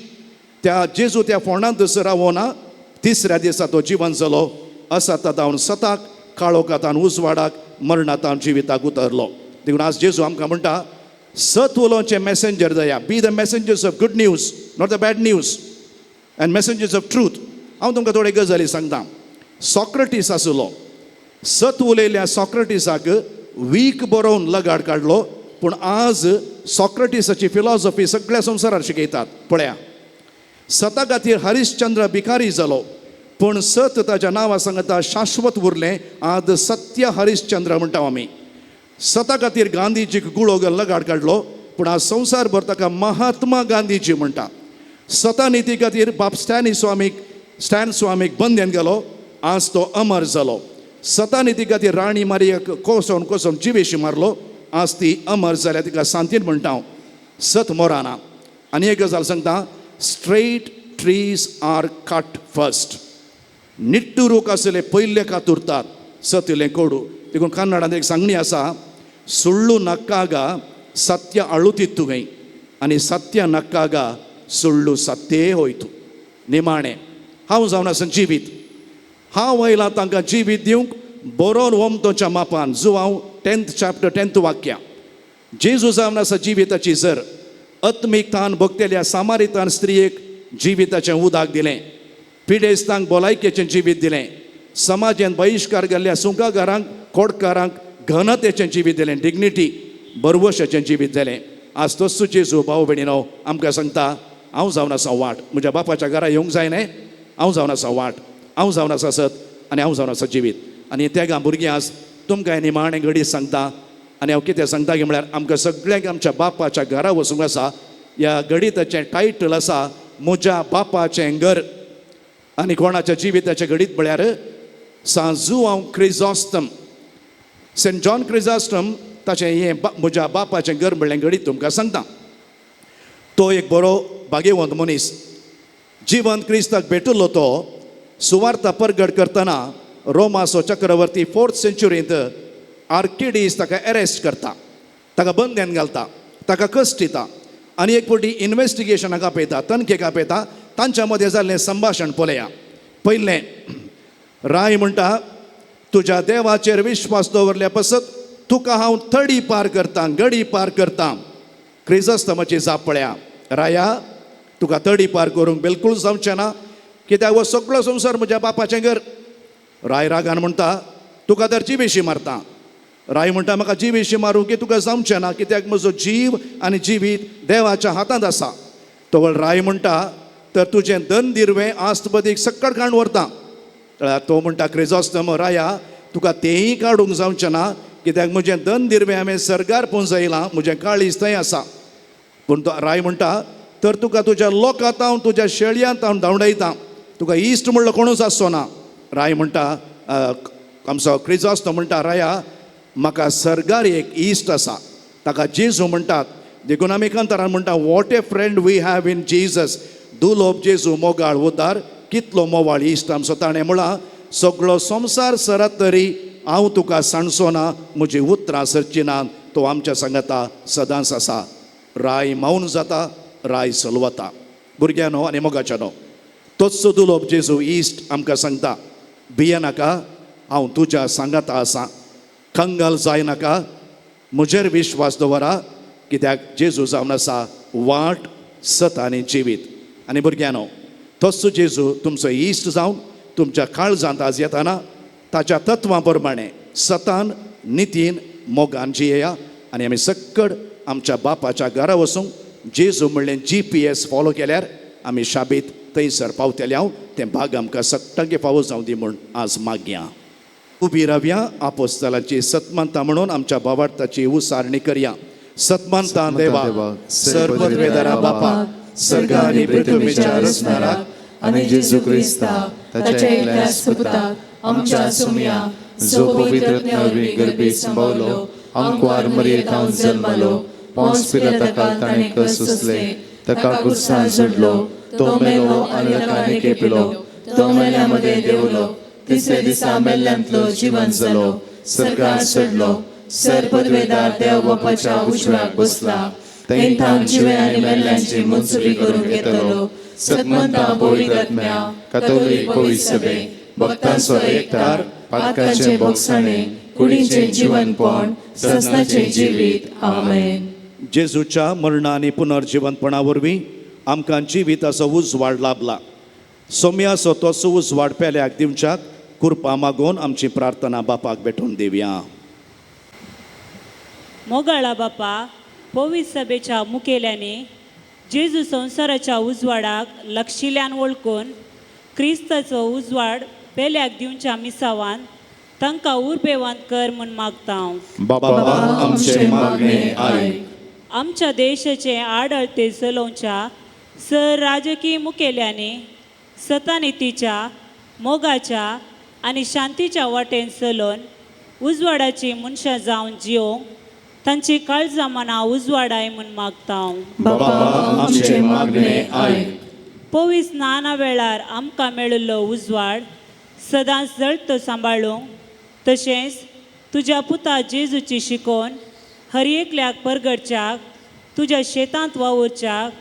त्या जेजू त्या फोंडांत रावना तिसऱ्या दिसा तो जिवंत जालो असतातावन सताक काळोखांतान उजवाडाक मरणांतान जिविताक उतरलो देखून आज जेजू आमकां म्हणटा सत उलोवचे मेसेंजर दया be the messengers of good news not the bad news and messengers of truth हांव तुमकां थोडे गजाली सांगता सॉक्रेटीस आसलो सत उलयल्या सॉक्रेटिसाक वीक बरोवन लगाड काडलो पूण आज सॉक्रेटिसाची फिलॉसॉफी सगळ्या संवसारार शिकयतात पळया सता खातीर हरिश्चंद्र भिकारी जालो पूण सत ताच्या नांवा सांगता शाश्वत उरलें आज सत्य हरिश्चंद्र म्हणटा आमी सता खातीर गांधीजीक गुळो लगाड काडलो पूण आज संवसारभर ताका महात्मा गांधीजी म्हणटा सता निती खातीर बाब स्टॅन स्वामीक बंदेन गेलो आज तो अमर जालो सता निती खातीर राणी मारयेक कोसोन जिवेशी मारलो आज ती अमर जाल्या तिका सांतीन म्हणटा हांव सत मोराना आनी एक गजाल सांगता straight trees are cut first निट्टूरूक आसले पयले कातुरतात सतलें कोडू देखून कन्नडांत एक सांगणी आसा सुಳ್ಳು ನಕ್ಕಾಗ ಸತ್ಯ ಅಳುತ್ತಿತ್ತು ಗೈ आणि सत्य नक्काಗ सुಳ್ಳು सत्ये होयतु निमाणे हांव जावन आसा जिवीत हांव आयलां तांकां जिवीत दिवंक बरोवन वमतोच्या मापान जो हांव 10th chapter 10th वाक्य जेजू जावन आसा जिविताची जर आत्मीकतान भोगतेल्या सामारितान स्त्रियेक जिविताचें उदक दिलें पिडेस्तांक भलायकेचें जिवीत दिलें समाजांत बहिश्कार गेल्ल्या सुंकाकारांक कोडकारांक घनतेचें जिवीत दिलें डिग्निटी बरवशाचें जिवीत दिलें आज तस्सो जेजू भाव भयणीनो आमकां सांगता हांव जावन आसा वाट म्हज्या बापाच्या घरा येवंक जाय न्हय हांव जावन आसा वाट हांव जावन आसा सत आनी हांव जावन आसा जिवीत आनी त्या भुरगीं आज तुमकां निमाणें घडी सांगता आनी हांव कितें सांगता की म्हळ्यार आमकां सगळ्यांक आमच्या बापाच्या घरा वचूंक आसा ह्या घडीताचें टायटल आसा म्हज्या बापाचें घर आनी कोणाच्या जिविताच्या घडीत म्हळ्यार सांजुआंव क्रिजॉस्टम सेंट जॉन क्रिजॉस्टम ताचें हें म्हज्या बापाचें घर म्हणलें घडीत तुमकां सांगता तो एक बरो भाग्यवंत मनीस जिवंत क्रिस्ताक भेटलो तो सुवार्ता परगट करतना रोमाचो चक्रवर्ती 4th centuryंत आर्किडीस ताका अरेस्ट करता ताका बंदेन घालता ताका कश्ट दिता आनी एक फावटी इन्वेस्टिगेशनाक आपयता तनखेक आपयता तांच्या मदें जाल्लें संभाशण पळया पयलें राय म्हणटा तुज्या देवाचेर विश्वास दवरल्या पसत तुका हांव थडी पार करतां, गडी पार करतां. क्रिजस्तमाची जापळ्या राया, तुका थडी पार करूंक बिलकूल जावचें ना, कित्याक हो सगळो संवसार म्हज्या बापाचें घर. राय रागान म्हणटा तुका तर जिवेशी मारता. राय म्हणटा म्हाका जिवेशी मारूंक तुका जमचें ना, कित्याक म्हजो जीव आनी जिवीत देवाच्या हातांत आसा. तो राय म्हणटा तर तुजें धन दिरवें आस्त बदीक सक्कड काडून व्हरता. तो म्हणटा क्रिजॉस्टम राया तुका तेंय काडूंक जावचें ना, कित्याक म्हजें धन दिरवें हांवें सर्गार पोंजयलां, म्हजें काळीज थंय आसा. पूण तो राय म्हणटा तर तुका तुज्या लोकांत हांव तुज्या शेळयांत हांव धांवडयतां, तुका इश्ट म्हणलो कोणूच आसचो ना. राय म्हणटा आमचो क्रिजॉस्टम म्हणटा राया म्हाका सर्गार एक इश्ट आसा, ताका जेजू म्हणटात. देखून आमी कांतारान म्हणटा what a friend we have in Jesus. दुलोप जेजू मोगाळ उदार कितलो मोवाळ इश्ट आमचो ताणें म्हळां सगळो संवसार सरत तरी हांव तुका सांडचो ना, म्हजी उतरां सरची नात, तो आमच्या सांगाता सदांच आसा. राय मौन जाता, राय सलवता. भुरग्यानो आनी मोगाच्यानो, तोच दुलोप जेजू इश्ट आमकां सांगता भियेनाका, हांव तुज्या सांगाता आसा. कंगाल जायनाका, म्हजेर विश्वास दवरा, कित्याक जेजू जावन आसा वाट, सत आनी जिवीत. आनी भुरग्यानो, तोच जेजू तुमचो इश्ट जावन तुमच्या काळजांत आज येताना ताच्या तत्वां प्रमाणे सतान नितीन मोगान जियेया. आनी आमी सक्कड आमच्या बापाच्या घरा वचूंक जेजू म्हणलें GPS फॉलो केल्यार आमी शाबीत थंयसर पावतले. हांव तें भाग आमकां सक्टांगे फावो जावं दी म्हूण आज मागया. उबी रावया, आपोस्तलाची सतमंतां म्हणून आमच्या भावार्थाची उसारणी करया. सतमंतां देवा, सर्ववेदारा बापा, सर्गा आनी पृथ्वीच्या रचणाराक आनी जेजू क्रिस्ता ताच्या एकल्या सुपुताक आमच्या सुमया जो पवित्रत्नावरी गर्भे संभावलो, अंकुआर मर्येतांत जल्मलो, पोंस पिलाताकाल ताणें कस सोंसले, ताका क्रुसार झडलो, तो मेलो आनी ताका केपिलो, तो मेल्या मदें देंवलो, तिसऱ्या दिसा मेल्ल्यांतलो जिवंत जालो, सर्गार चडलो, सर्पद्वेदार देव बापाच्या उजव्याक बसला, थंय थांब जिवे आनी मेल्ल्यांची मंजुरी करूंक येतलो. सतमंतां पवित्र आत्म्या, कातोलीक पवित्र सभे, भक्तांचो एकठार, पातकाचें भोगसाणें, कुडीचें जिवनपण, ससनाचें जिवीत. आमेन. जेजूच्या मरणा आनी पुनर्जिवनपणा वरवीं आमकां जिविताचो उजवाड लाभला. सोम्याचो तोचो उजवाड पेल्याक दिवच्याक कृपा मागून आमची प्रार्थना बापाक भेटून दिवया. मोगाळा बापा, पवित्र सभेच्या मुखेल्याने जेजू संवसाराच्या उजवाडाक लक्षिल्ल्यान वळखून क्रिस्ताचो उजवाड पेल्याक दिवच्या मिसावान तांकां उर्बेवंत कर म्हूण मागता. बाबा आमचे मागणे आयक. आमच्या देशाचे आडळते चलोवच्या सर राजकीय मुखेल्याने सतानितीच्या, मोगाच्या आनी शांतीच्या वाटेन चलोवन उजवाडाची मनशां जावन जियोंक तांची काळजां मनां उजवाडाय म्हूण मागता. बाबा आमचे मागणे आयक. पवित्र स्नाना वेळार आमकां मेळिल्लो उजवाड सदांच जळतो सांबाळूंक, तशेंच तुज्या पुता जेजूची शिकोवन हर एकल्याक परगडच्याक, तुज्या शेतांत वावुरच्याक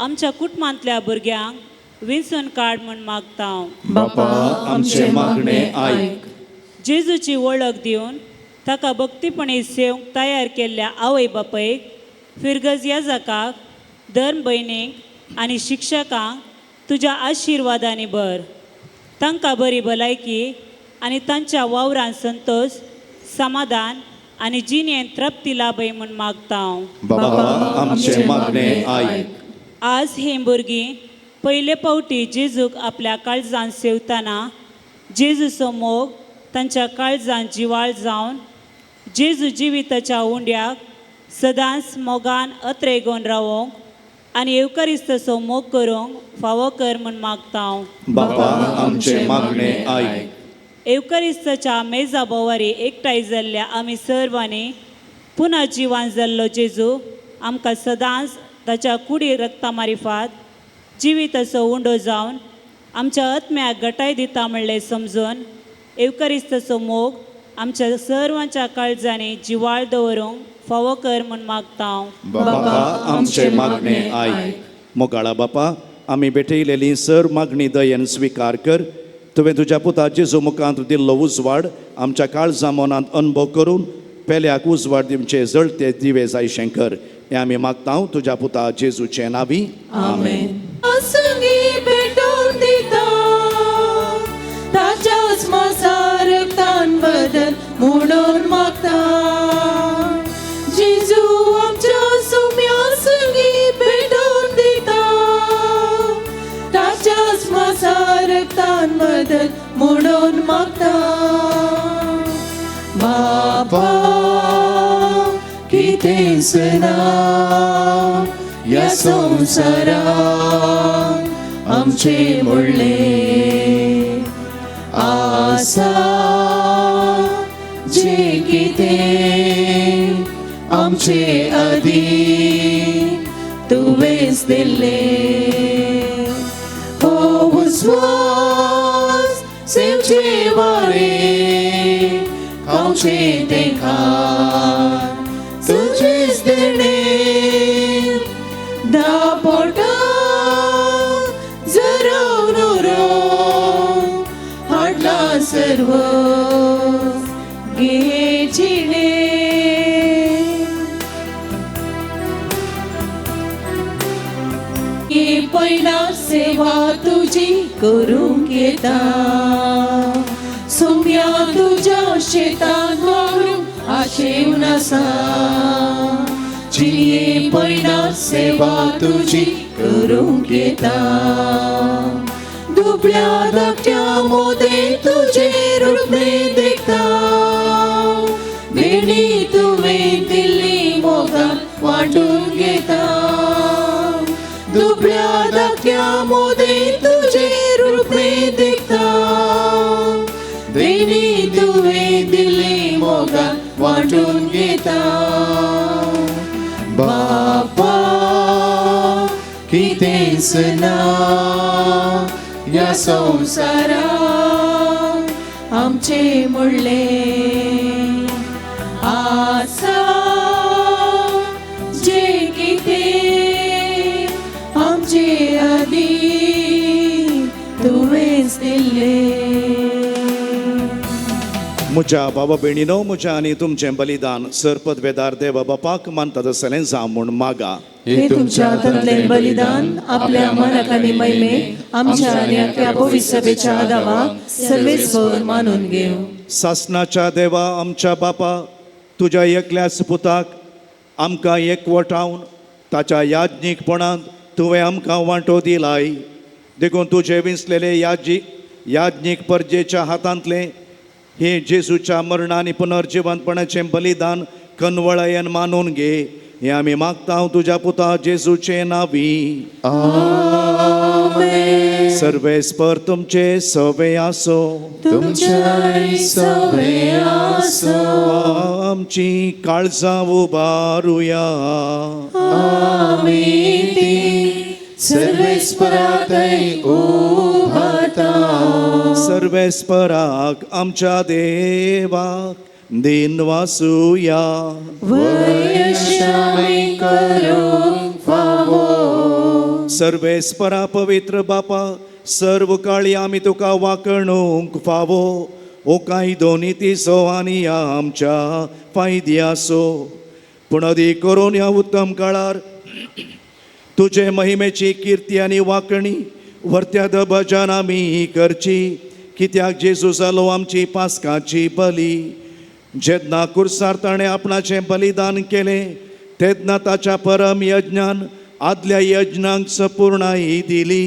आमच्या कुटुंबांतल्या भुरग्यांक विंचून काड म्हूण मागता. बाबा आमचे मागणे आयक. जेजूची वळख दिवन ताका भक्तीपणी सेवंक तयार केल्ल्या आवय बापयक, फिरगज याजकाक, धर्म भयणीक आनी शिक्षकांक तुज्या आशिर्वादांनी भर. तांकां बरी भलायकी आनी तांच्या वावरांत संतोश, समाधान आनी जिणेंत तृप्ती लाभय म्हूण मागता. बाबा आमचे मागणे आयक. आज हे भुरगीं पयले फावटी जेजूक आपल्या काळजांत सेवताना जेजूचो मोग तांच्या काळजांत जिवाळ जावन जेजू जिविताच्या उंड्याक सदांच मोगान अत्रेगोन रावोंक आनी एवकारिस्ताचो मोग करूंक फावो कर म्हूण मागता. बाबा आमचे मागणे आयक. एवकारिस्ताच्या मेजा बोवारी एकठांय जाल्ल्या आमी सर्वांनी पुना जिवान जाल्लो जेजू आमकां सदांच ताच्या कुडी रक्ता मारिफात जिविताचो उंडो जावन आमच्या आत्म्याक घटाय दिता म्हणलें समजून एवकारिस्ताचो मोग आमच्या सर्वांच्या काळजांनी जिवाळ दवरूंक फावो कर म्हूण मागता. बाबा आमचे मागणे आयक. मोगाळा बापा, आमी भेटयलेली सर मागणी दयेन स्विकार कर. तुवें तुज्या पुता जेजू मुखांत दिल्लो उजवाड आमच्या काळजां मनांत अनुभव करून पेल्याक उजवाड दिवचे जळते दिवे जायशें कर हें आमी मागता तुज्या पुता जेजूचे नांवी आमेन. संगी भेटून दिता ताच्याच मासारक्तान बदल म्हणून मागता जेजू आमच्या सुम्या संगी भेटून दिता ताच्याच मासारक्तान बदल म्हणून मागता बापा कितेंच ना या संवसारांत आमचे म्हणले आसा जे कितें आमचे आदी तुवेंच दिल्ले हो उस्वास सेवचे वारे खावचे तेंका तुझेच देणे दापोटा जरव हाडला सर्व घे चिणे पैना सेवा तुझी करूंक येता सोम्या तुझ्या शेतान वावरूंक आशेव नासा जिये पैना सेवा तुझी करूंक येता दुबळ्या धाकट्या मोदे तुझे रुपे देखता वेणी तुवें दिल्ली मोगान वांटून घेता दुबळ्या धाकट्या मोदे तुझे रुपे देखता वेणी तुवें दिल्ली मोगान वांटून घेता बापा कितेंच ना या संवसारांत आमचे म्हणले आसा जे कितें आमचे आदी तुवेंच दिल्ले म्हज्या बाबा भयणीनो म्हज्या आनी तुमचें बलिदान सरपदवेदार देवा बापाक मानता तसलें जावं म्हूण मागा हे तुमच्या हातांतलें बलिदान आपल्या मनाक आनी मैमे आमच्या आनी आख्या भविष्य सभेच्या आदावाक सर्वेस्वर मानून घेव सासणाच्या देवा आमच्या बापा तुज्या एकल्याच पुताक आमकां एकवटावन ताच्या याज्ञीकपणांत तुवें आमकां वांटो दिलाय देखून तुजे विंचलेले याज्ञीक परजेच्या हातांतलें हे जेजूच्या मरण आनी पुनर्जिवंतपणाचें बलिदान कनवळयन मानून घे हे आमी मागता तुज्या पुता जेजूचे नांवी सर्वेस्पर तुमचे सवे आसो तुमच्या सवे आसो आमची काळजां उबारुया आमी ती सर्वेस्परातय उभारता सर्वेस्पराक आमच्या देवाक दिन वासुया वयशामी करूंक फावो सर्वेस्परा पवित्र बापा सर्व काळी आमी तुका वाकणूंक फावो ओ कांय दोनी तिसो आनी आमच्या फायदी आसो पूण अदीक करून ह्या उत्तम काळार तुजे महिमेची कीर्ती आनी वांकणी वर्त्याद भजन आमी करची कित्याक जेजू जालो आमची पास्काची बली जेन्ना कुर्सार ताणें आपणाचें बलिदान केलें तेन्ना ताच्या परम यज्ञान आदल्या यज्ञांक संपूर्णायी दिली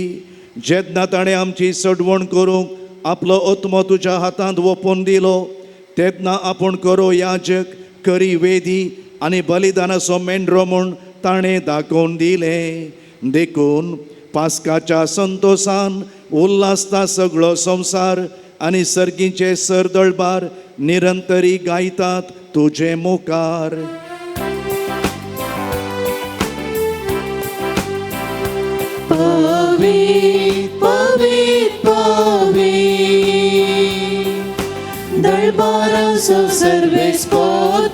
जेन्ना ताणें आमची सडवण करूंक आपलो आत्मो तुज्या हातांत ओपून दिलो तेन्ना आपूण करो याजक करी वेदी आनी बलिदानाचो मेंढरो म्हूण ताणें दाखोवन दिलें देखून पास्काच्या संतोशान उल्हासता सगळो संवसार आनी सर्गीचे सरदळबार निरंतरी गायतात तुजे मुखार पवित्र पवित्र पवित्र दळबाराचो सर्वेस्पर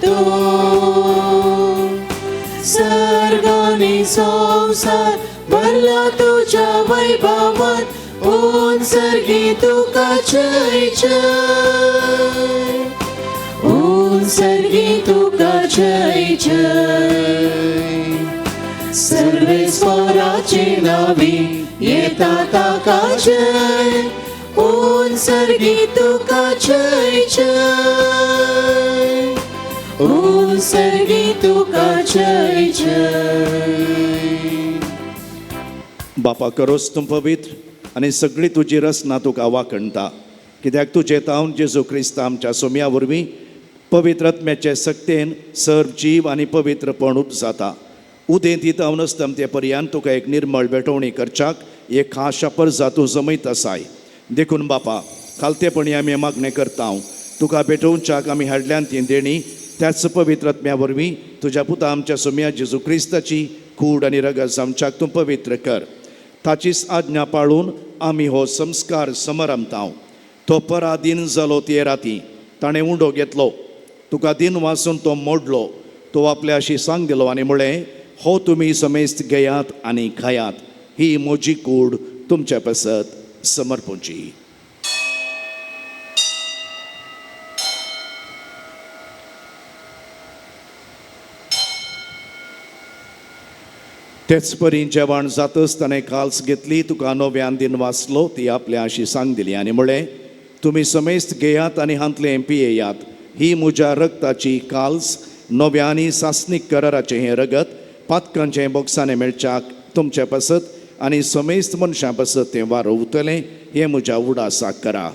सर्गानी संसार भरला तुझ्या वैभवान ऊन सर्गी तुका जय जय ऊन ऊन सर्गी तुका जय जय सर्वेस्वराचे नावी येता ताका जय ऊन सर्गी तुका जय जय ऊन सर्गी तुका जय जय बापा करोस तूं पवित्र आनी सगळी तुजी रचना तुका वाखणटा कित्याक तुजें तावन जेजू क्रिस्त आमच्या सोम्या वरवीं पवित्र आत्म्याचे सक्तेन सर्व जीव आनी पवित्रपण जाता उदें दितावन आसतना ते पर्यंत तुका एक निर्मळ बेटवणी करच्याक एक खाशा परजा तूं जमयत आसाय देखून बापा खालतेपणी आमी मागणें करता तुका बेटोवच्याक आमी हाडल्यान ती देणी त्याच पवित्र आत्म्या वरवीं तुज्या पुता आमच्या सोम्या जेजू क्रिस्ताची कूड आनी रगत आमच्याक तूं पवित्र कर ताचीच आज्ञा पाळून आमी हो संस्कार समरमता तो पराधीन जालो ते राती ताणें उंडो घेतलो तुका दिन वाचून तो मोडलो तो आपल्या शिसांक दिलो आनी म्हळें हो तुमी समेस्त घेयात आनी खायात ही म्हजी कूड तुमच्या पसत समर्पूची तेच परी जेवण जातच ताणें काल्स घेतली तुका नव्यान दिन वाचलो ती आपल्या शिसांक दिली आनी म्हळें तुमी समेस्त घेयात आनी हांतलें पियेयात ही म्हज्या रगताची काल्स नव्यानी सासनीक कराराचें हें रगत पातकांचें बॉक्सांनी मेळच्याक तुमचे पसत आनी समेस्त मनशां पसत तें वारोवतलें हें म्हज्या उडासाक करा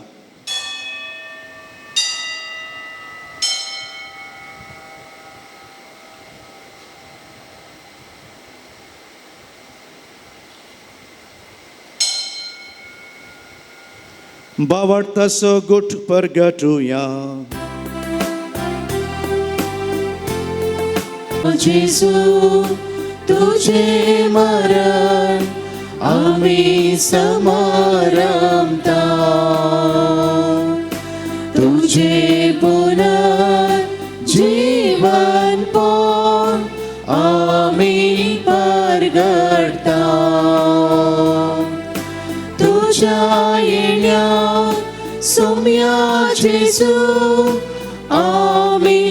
बावडतासो गुट परगटुया जेजू तुझे मरण आम्ही समारंभता तुझे पुनर्जीवन पण आम्ही परगटता तुझ्या येण्या सोम्या जेजू आम्ही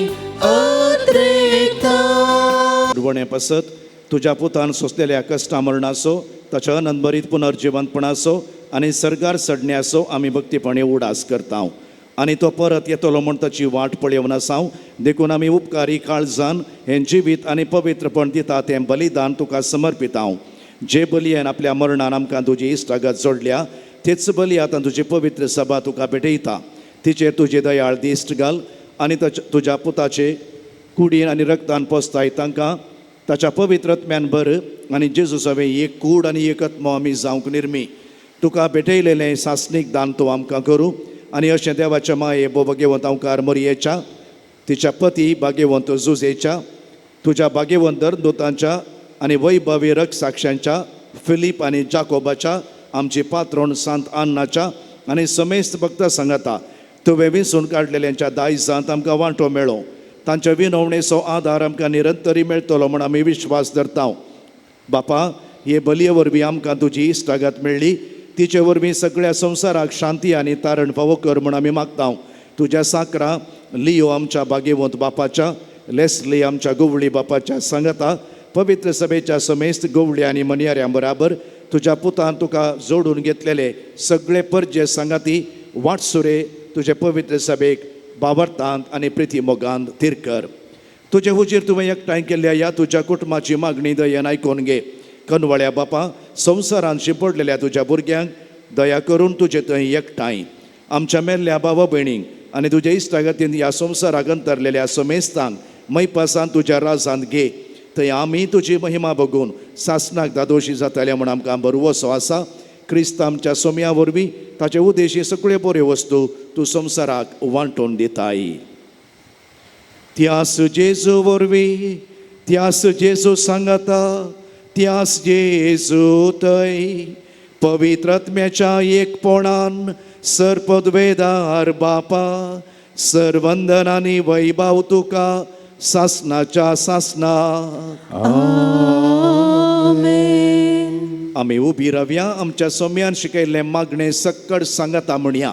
उडवणे पसत तुज्या पुतान सोंसलेल्या कश्टा मरणाचो ताच्या अनंतभरीत पुनर्जिवंतपणाचो आनी सरगार चडण्याचो आमी भक्तीपणे उडास करता आनी तो परत येतलो म्हण ताची वाट पळयोवन आसा देखून आमी उपकारी काळजान हें जिवीत आनी पवित्रपण दिता तें बलिदान तुका समर्पिता जे बलयेन आपल्या मरणान आमकां तुजी इश्टागत जोडल्या तेच बली आतां तुजी पवित्र सभा तुका भेटयता तिचेर तुजे दयाळ दिश्ट घाल आनी तुज्या पुताचे कुडीन आनी रक्तान पोसताय तांकां ताच्या पवित्र आत्म्यान भर आनी जेजू सवे एक कूड आनी एक आत्मो आमी जावंक निर्मी तुका भेटयलेलें सासनीक दान तूं आमकां करूं आनी अशें देवाच्या माये भाग्यवंत अवकार मरयेच्या तिच्या पती भाग्यवंत जुजेच्या तुज्या भाग्यवंत दोतांच्या आनी वैभवी रक साक्षांच्या फिलीप आनी जाकोबाच्या आमची पात्रोण सांत आन्नाच्या आनी समेस्त भक्त सांगाता तुवें विंचून काडलेल्यांच्या दायजांत आमकां वांटो मेळो तांच्या विनवणेचो आदार आमकां निरंतरी मेळटलो म्हूण आमी विश्वास धरता बापा हे बलये वरवीं आमकां तुजी इश्टागत मेळ्ळी तिचे वरवीं सगळ्या संवसाराक शांती आनी तारण फावो कर म्हूण आमी मागता तुज्या साकरा लियो आमच्या भाग्यवंत बापाच्या लेस्ली आमच्या गुवळी बापाच्या सांगाता पवित्र सभेच्या समेस्त गवळी आनी मनियाऱ्यां बराबर तुज्या पुतान तुका जोडून घेतलेले सगळे परजे सांगाती वाटसुरे तुजे पवित्र सभेक बाबरतांत आनी प्रिती मोगांत तिरकर तुजे हुजीर तुवें एकठांय केल्ल्या ह्या तुज्या कुटुंबाची मागणी दयेन आयकून घे कनवळ्या बापा संवसारांत शिंपडलेल्या तुज्या भुरग्यांक दया करून तुजे थंय एकठांय आमच्या मेल्ल्या भावा भयणींक आनी तुज्या इश्टागतीन ह्या संवसाराक अंतरलेल्या समेस्तांक मैपासान तुज्या राजांत घे थंय आमी तुजी महिमा बघून सासनाक दादोशी जाताले म्हूण आमकां भरवोसो आसा क्रिस्त आमच्या सोम्या वरवीं ताचे उद्देशी सगळ्यो बऱ्यो वस्तू तूं संवसाराक वांटून दिताय त्यास जेजू वरवीं त्यास जेजू सांगाता त्यास जेजू थंय पवित्र आत्म्याच्या एकपणान सरपदवेदार बापा सरवंदन आनी वैभव तुका सासनाच्या सासना आमी उबी रावया आमच्या सोम्यान शिकयल्लें मागणें सक्कड सांगाता म्हणया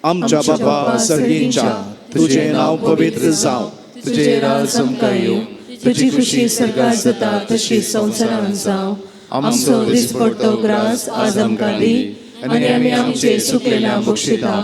आमच्या बाबा सर्गींच्या तुजें नांव पवित्र जावं तुझे राज आमकां येवं तुजी खुशी सर्गार जाता तशी संवसारांत जावं आमचो दिसपडटो ग्रास आज आमकां दी आनी आमी आमचे सुकलेल्या बक्षिता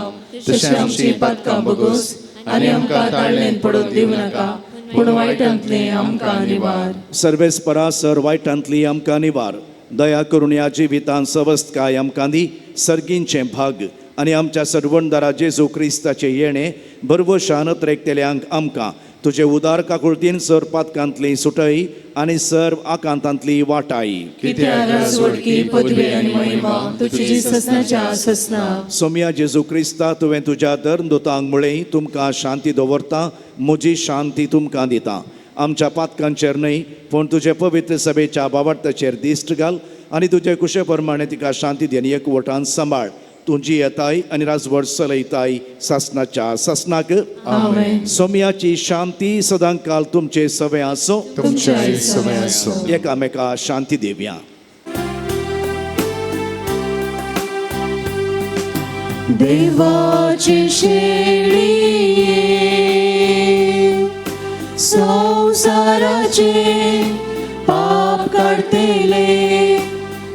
तशें आमची पातकां बगोस आनी आमकां ताळणेन पडोवन दिवं नाका पूण वायटांतले आमकां निवार सर्वेस्परा सर वायटांतली आमकां निवार दया करून या जिवितांत सवस्त काय आमकां दी सर्गींचे भाग आनी आमच्या सर्वणदारा जेजू क्रिस्ताचे येणे बरवशान त्रेकतेल्यांक आमकां तुजे उदार काकुळतीन सर पातकांतली सुटय आनी सर्व आकांतांतली वाटाय कित्याक राजवडकी पदवी आनी महिमा तुजी ससनाच्या ससना सोम्या जेजू क्रिस्ता तुवें तुज्या धर्मदुतांक म्हळें तुमकां शांती दवरता म्हजी शांती तुमकां दिता आमच्या पातकांचेर न्हय पूण तुजे पवित्र सभेच्या बाबर्ताचेर दिश्ट घाल आनी तुजे कुशे प्रमाणे तिका शांती दिवन एकवटान सांबाळ तुजी येताय आनी राजवड चलयताय सासनाच्या ससनाक आमेन सोम्याची शांती सदां काल तुमचे सवे आसो तुमच्या सवय आसो एकामेका शांती दिवया देवाची शेळी संसाराचे पाप काढतेले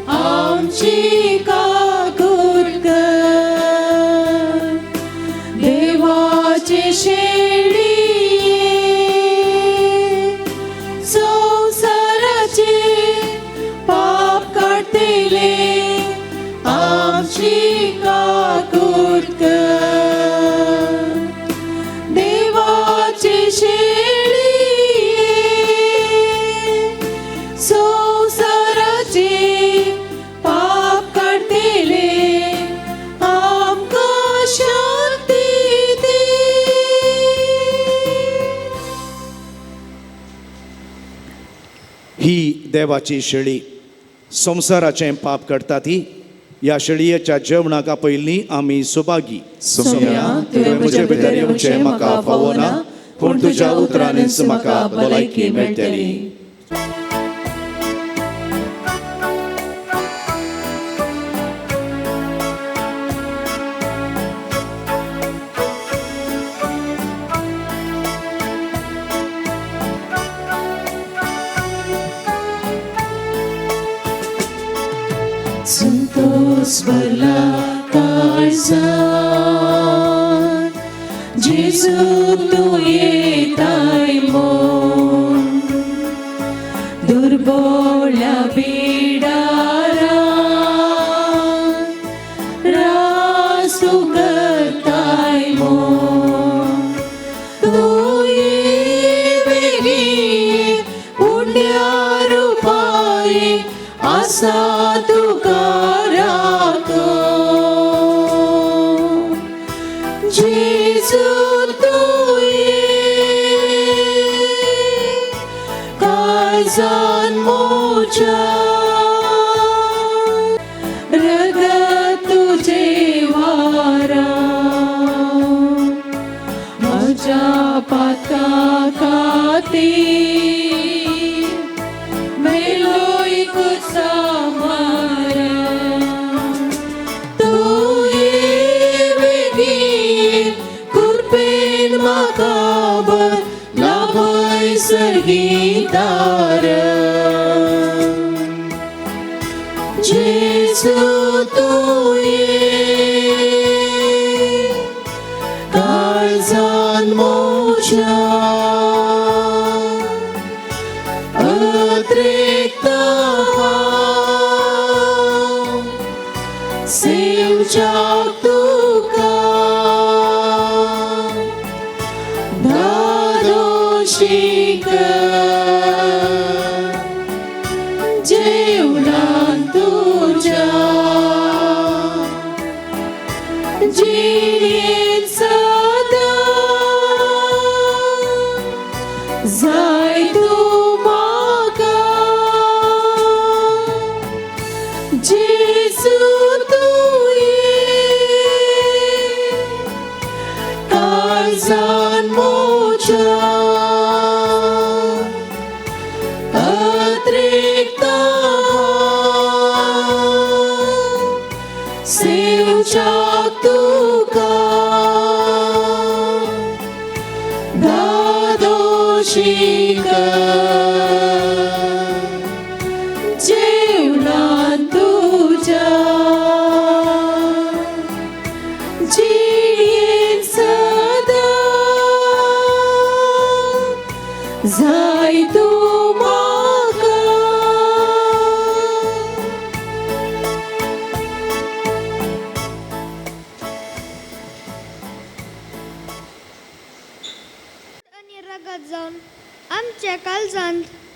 आमची काकूट कर देवाची शेळी संसाराचे पाप काढतेले आमची काकूट कर देवाची शेळी संसाराचे पाप काढतेले आमकां शांती दी ही देवाची शेळी संसाराचें पाप करता ती ह्या शेळयेच्या जेवणाका पयलीं आमी सुभागी सोम्या तुवें म्हजे भितर येवचें म्हाका फावना पूण तुज्या उतरांनीच म्हाका भलायकी मेळटली संतोष भरला काळजात जेजू तू येताय मोन दुर्बोळ्या बिडारा रास तू करताय मोन तू ये बेगी पुण्या रूपाई आसा जेजू तू ये काळजान मोच्या रगत तुझे वारा म्हज्या पातका खातीर मेलोय कुसामारा तू ये बेगीन कुरपेन म्हाका बर लाभय सर्गीदार जेजू तू ये काळजान मोच्या अत्रेकता सेवच्याक तुका धादोशी कर जेवणान तुज्या जिणेंत सदां जाय तूं म्हाका जेजू तू ये काळजान मोच्या अत्रेकता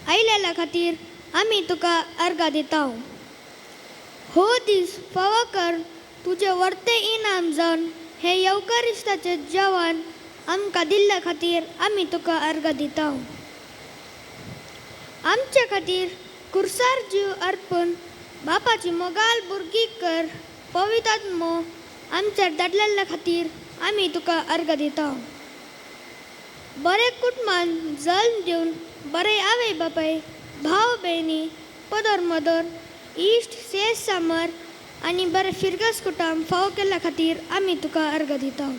आयलेल्या खातीर आमी तुका अर्घा दिता हो दीस फावो कर तुजें वर्ते इनाम जावन हे येवकारिस्ताचें जेवण आमकां दिल्ल्या खातीर आमी तुका अर्घा दिता आमचे खातीर कुर्सार जीव अर्पण बापाची मोगाल भुरगी कर पवित्र आत्मो आमचेर धाडलेल्या खातीर आमी तुका अर्घा दिता बरे कुटुंबान जल्म दिवन बरे आवय बापाय भाव भयणी पदर मदर इश्ट सेस सामर आनी बरे फिरगस कुटुंब फाव केल्ल्या खातीर आमी तुका अर्घा दिता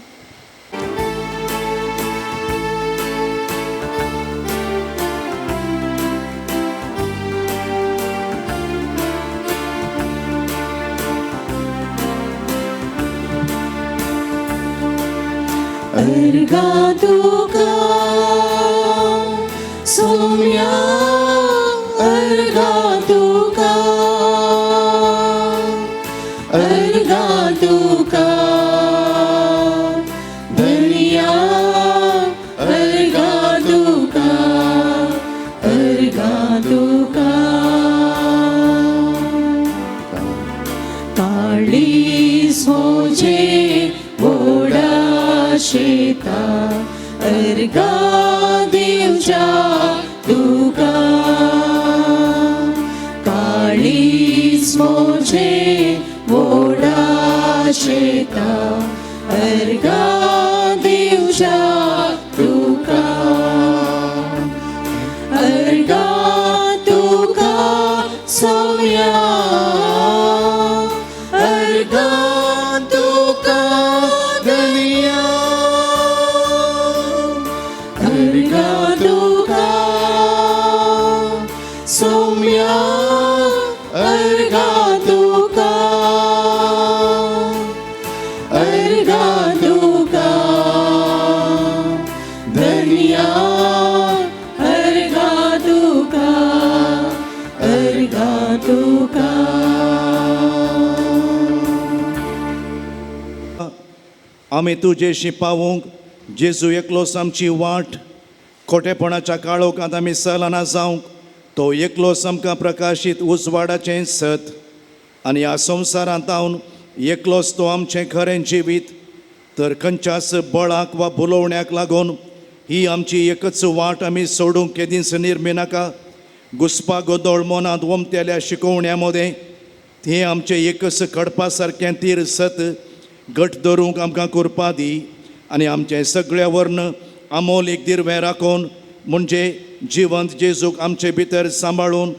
अर्घा तुका सोम्या अर्घा तुका अर्घा तुका धनिया अर्घा तुका अर्घा तुका काळीस मोजे ओडा शेता अर्घा दिवच्या तुका काळीस मोजे ओडा शेता अर्घा दिवच्या तुका अर्घा तुका सोम्या अर्घा तुका धनिया अर्घा तुका सोम्या अर्घा तुका अर्घा तुका धनिया अर्घा तुका अर्घा तुका आमी तुजेशी पावूंक जेजू एकलोस आमची वाट खोटेपणाच्या काळोखांत आमी सलाना जावंक तो एकलोस आमकां प्रकाशीत उजवाडाचें सत आनी ह्या संवसारांत हांव एकलोस तो आमचें खरें जिवीत तर खंयच्याच बळाक वा बुलोवण्याक लागून ही आमची एकच वाट आमी सोडूंक केदींच निर्मी नाका घुस्पा गोदोळ मनांत वमतेल्या शिकोवण्या मदें हें आमचें एकच कडपा सारकें तीर सत घट धरूंक आमकां कुरपा दी आनी आमचें सगळे वर्ण आमोलीक दिरवें राखून म्हणजे जिवंत जेजूक आमचे भितर सांबाळून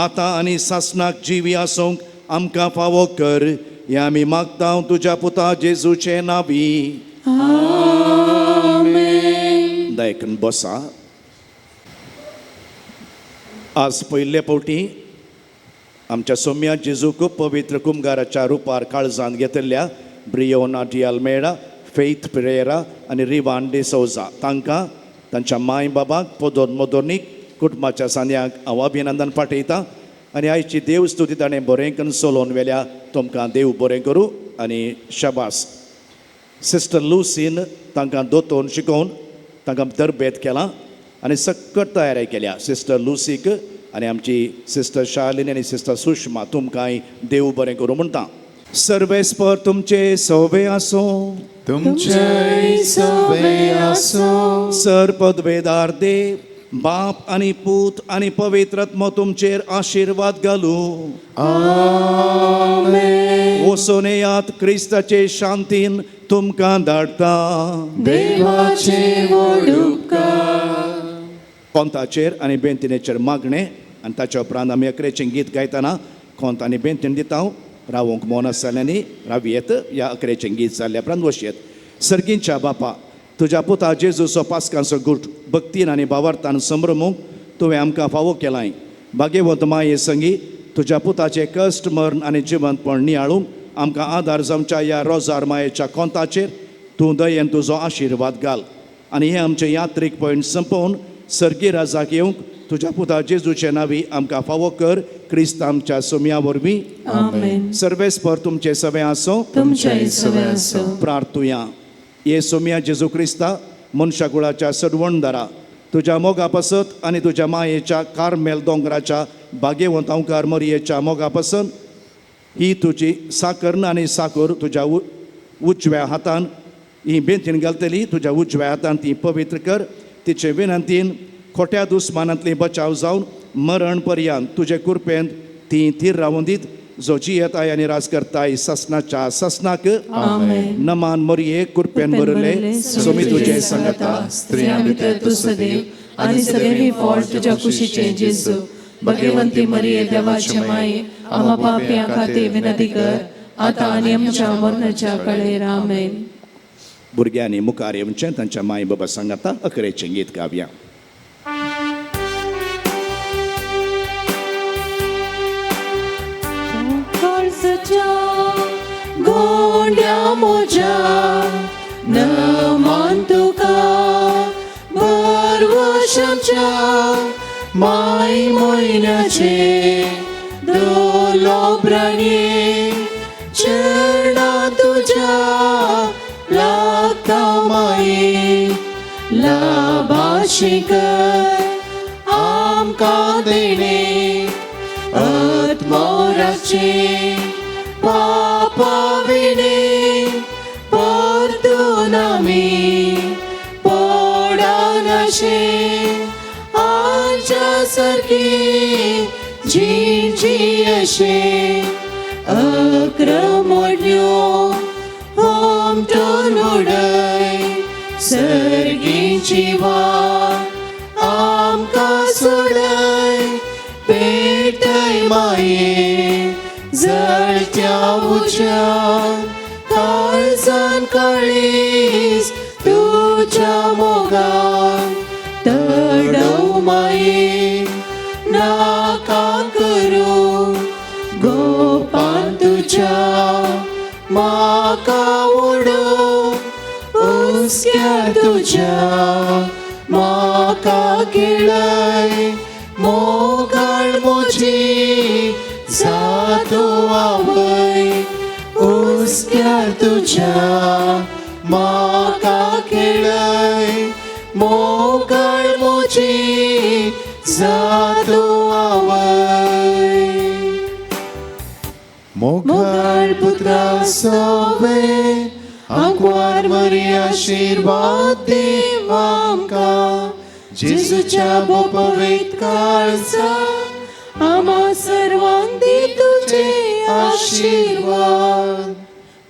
आतां आनी सासणाक जिवी आसूंक आमकां फावो कर हें आमी मागता तुज्या पुता जेजूचे नांवी दायकन बसा आज पयले फावटी आमच्या सोम्या जेजूक पवित्र कुमगाराच्या रुपार काळजांत घेतिल्ल्या ब्रियोना डी अल्मेडा फेथ पेरेरा आनी रिवान डे सौजा तांकां तांच्या माय बाबाक पोदोन मोदोनीक कुटुंबाच्या सान्याक हांव अभिनंदन पाठयतां आनी आयची देव स्तुती ताणें बरें करून सोलोवन व्हेल्या तुमकां देव बरें करूं आनी शबास सिस्टर लुसीन तांकां दोतोवन शिकोवन तांकां तरबेत केलां आनी सकट तयारी केल्या सिस्टर लुसीक आनी आमची सिस्टर शालिनी आनी सिस्टर सुषमा तुमकांय देव बरें करूं म्हणटा सर्वेस्पर तुमचे सवे आसूं तुमचे सवे आसूं सरपदवेदार देव बाप आनी पूत आनी पवित्र आत्मो तुमचेर आशिर्वाद घालूं आमेन वचून येयात क्रिस्ताचे शांतीन तुमकां धाडटा देवाचे व्हड उपकार कोंताचेर आनी बेंतिनेचेर मागणें आनी ताच्या उपरांत आमी अकरेचें गीत गायतना कोंत आनी बेंतीन दिता रावूंक मोन आसताल्यांनी रावयेत ह्या अकरेचें गीत जाल्ल्या उपरांत वचयेत सर्गींच्या बापा तुज्या पुता जेजूचो पास्कांचो गुट भक्तीन आनी बावार्थान संभ्रमूंक तुवें आमकां फावो केलाय भाग्यवंत माये संगी तुज्या पुताचे कश्ट मरण आनी जिवंतपण नियाळूंक आमकां आदार जावच्या ह्या रोजार मायेच्या कोंताचेर तूं दयेन तुजो आशिर्वाद घाल आनी हे आमचे यात्रीक पॉयंट संपोवन सर्गी राजाक येवंक तुज्या पुता जेजूचे नांवी आमकां फावो कर क्रिस्त आमच्या सोम्या वरवीं आमेन सर्वेस्पर तुमचे सवे आसूं तुमचे सवे आसूं प्रार्थुया ये सोम्या जेजू क्रिस्ता मनशाकुळाच्या सडवणदारा तुझ्या मोगा पसत आनी तुझ्या मायेच्या कार्मेल दोंगराच्या बागेवंत ओंकार मरियेच्या मोगा पसत ही तुजी साकर आनी साकर तुझ्या उजव्या हातान ही बेंतीन घालतली, तुझ्या उजव्या हातान ती पवित्र कर. तिचे विनंतीन खोट्या दुस्मानांतली बचाव जावन मरण पर्यंत तुजे कृपेंत ती थीर रावून दीत. जो जियेताय आनी राज करताय ससनाच्या ससनाक. नमान मरिये कृपेन भरले सोमी तुजे संगता स्त्रियां भितर तू सदैव आणि सगळे फळ तुझ्या कुशीचे जेजू. भगवंती मरिये देवाची माये आम्हा पाप्यां खातीर विनंती कर आता आणि आमच्या मरणाच्या कळेर. आमेन. भुरग्यांनी मुखार येवचें, तांच्या माय बाबा सांगाता अकरेचें गीत गावया. गोंड्या मोजा न मान तुका बरवशाच्या माय मोयन्याचे दोलो प्राणी चरणा तुझ्या लागता माये लाभाशी कर आमकां देणे आत्मोराचे पापाविने परतून आमी पडानशे आमच्या सारखी जी अशे अक्रमण्यो होमटून उडय सर्गीची वाट आमकां सोडय पेटय माये जळत्या उज्यान काळजान काळीज तुझ्या मोगान तडव माये नाका करू गोपान तुझ्या माका ओडो उस्क्या तुझ्या माका गिळय मोगाळ मोजी जातो आवय उस्क्या तुझ्या माका खेळय मोगाळ मोजी जातो आवय. मोगाळ पुत्रा सोवे आंकवार मरी आशीर्वाद देव आमकां जेजूच्या पवित्र काळजा आम्हा सर्वांक दी तुझे आशीर्वाद.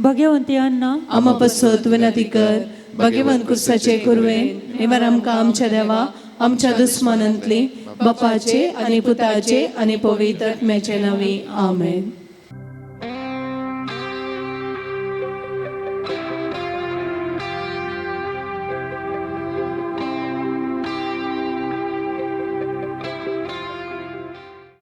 भगवंती अण्णा आम्हा पसत विनंती कर भगवंत कुर्साचे कुरवेन निवार आमकां आमच्या देवा आमच्या दुस्मानांतली बापाचे आनी पुताचे आनी पवित्र आत्म्याचे नांवी. आमेन.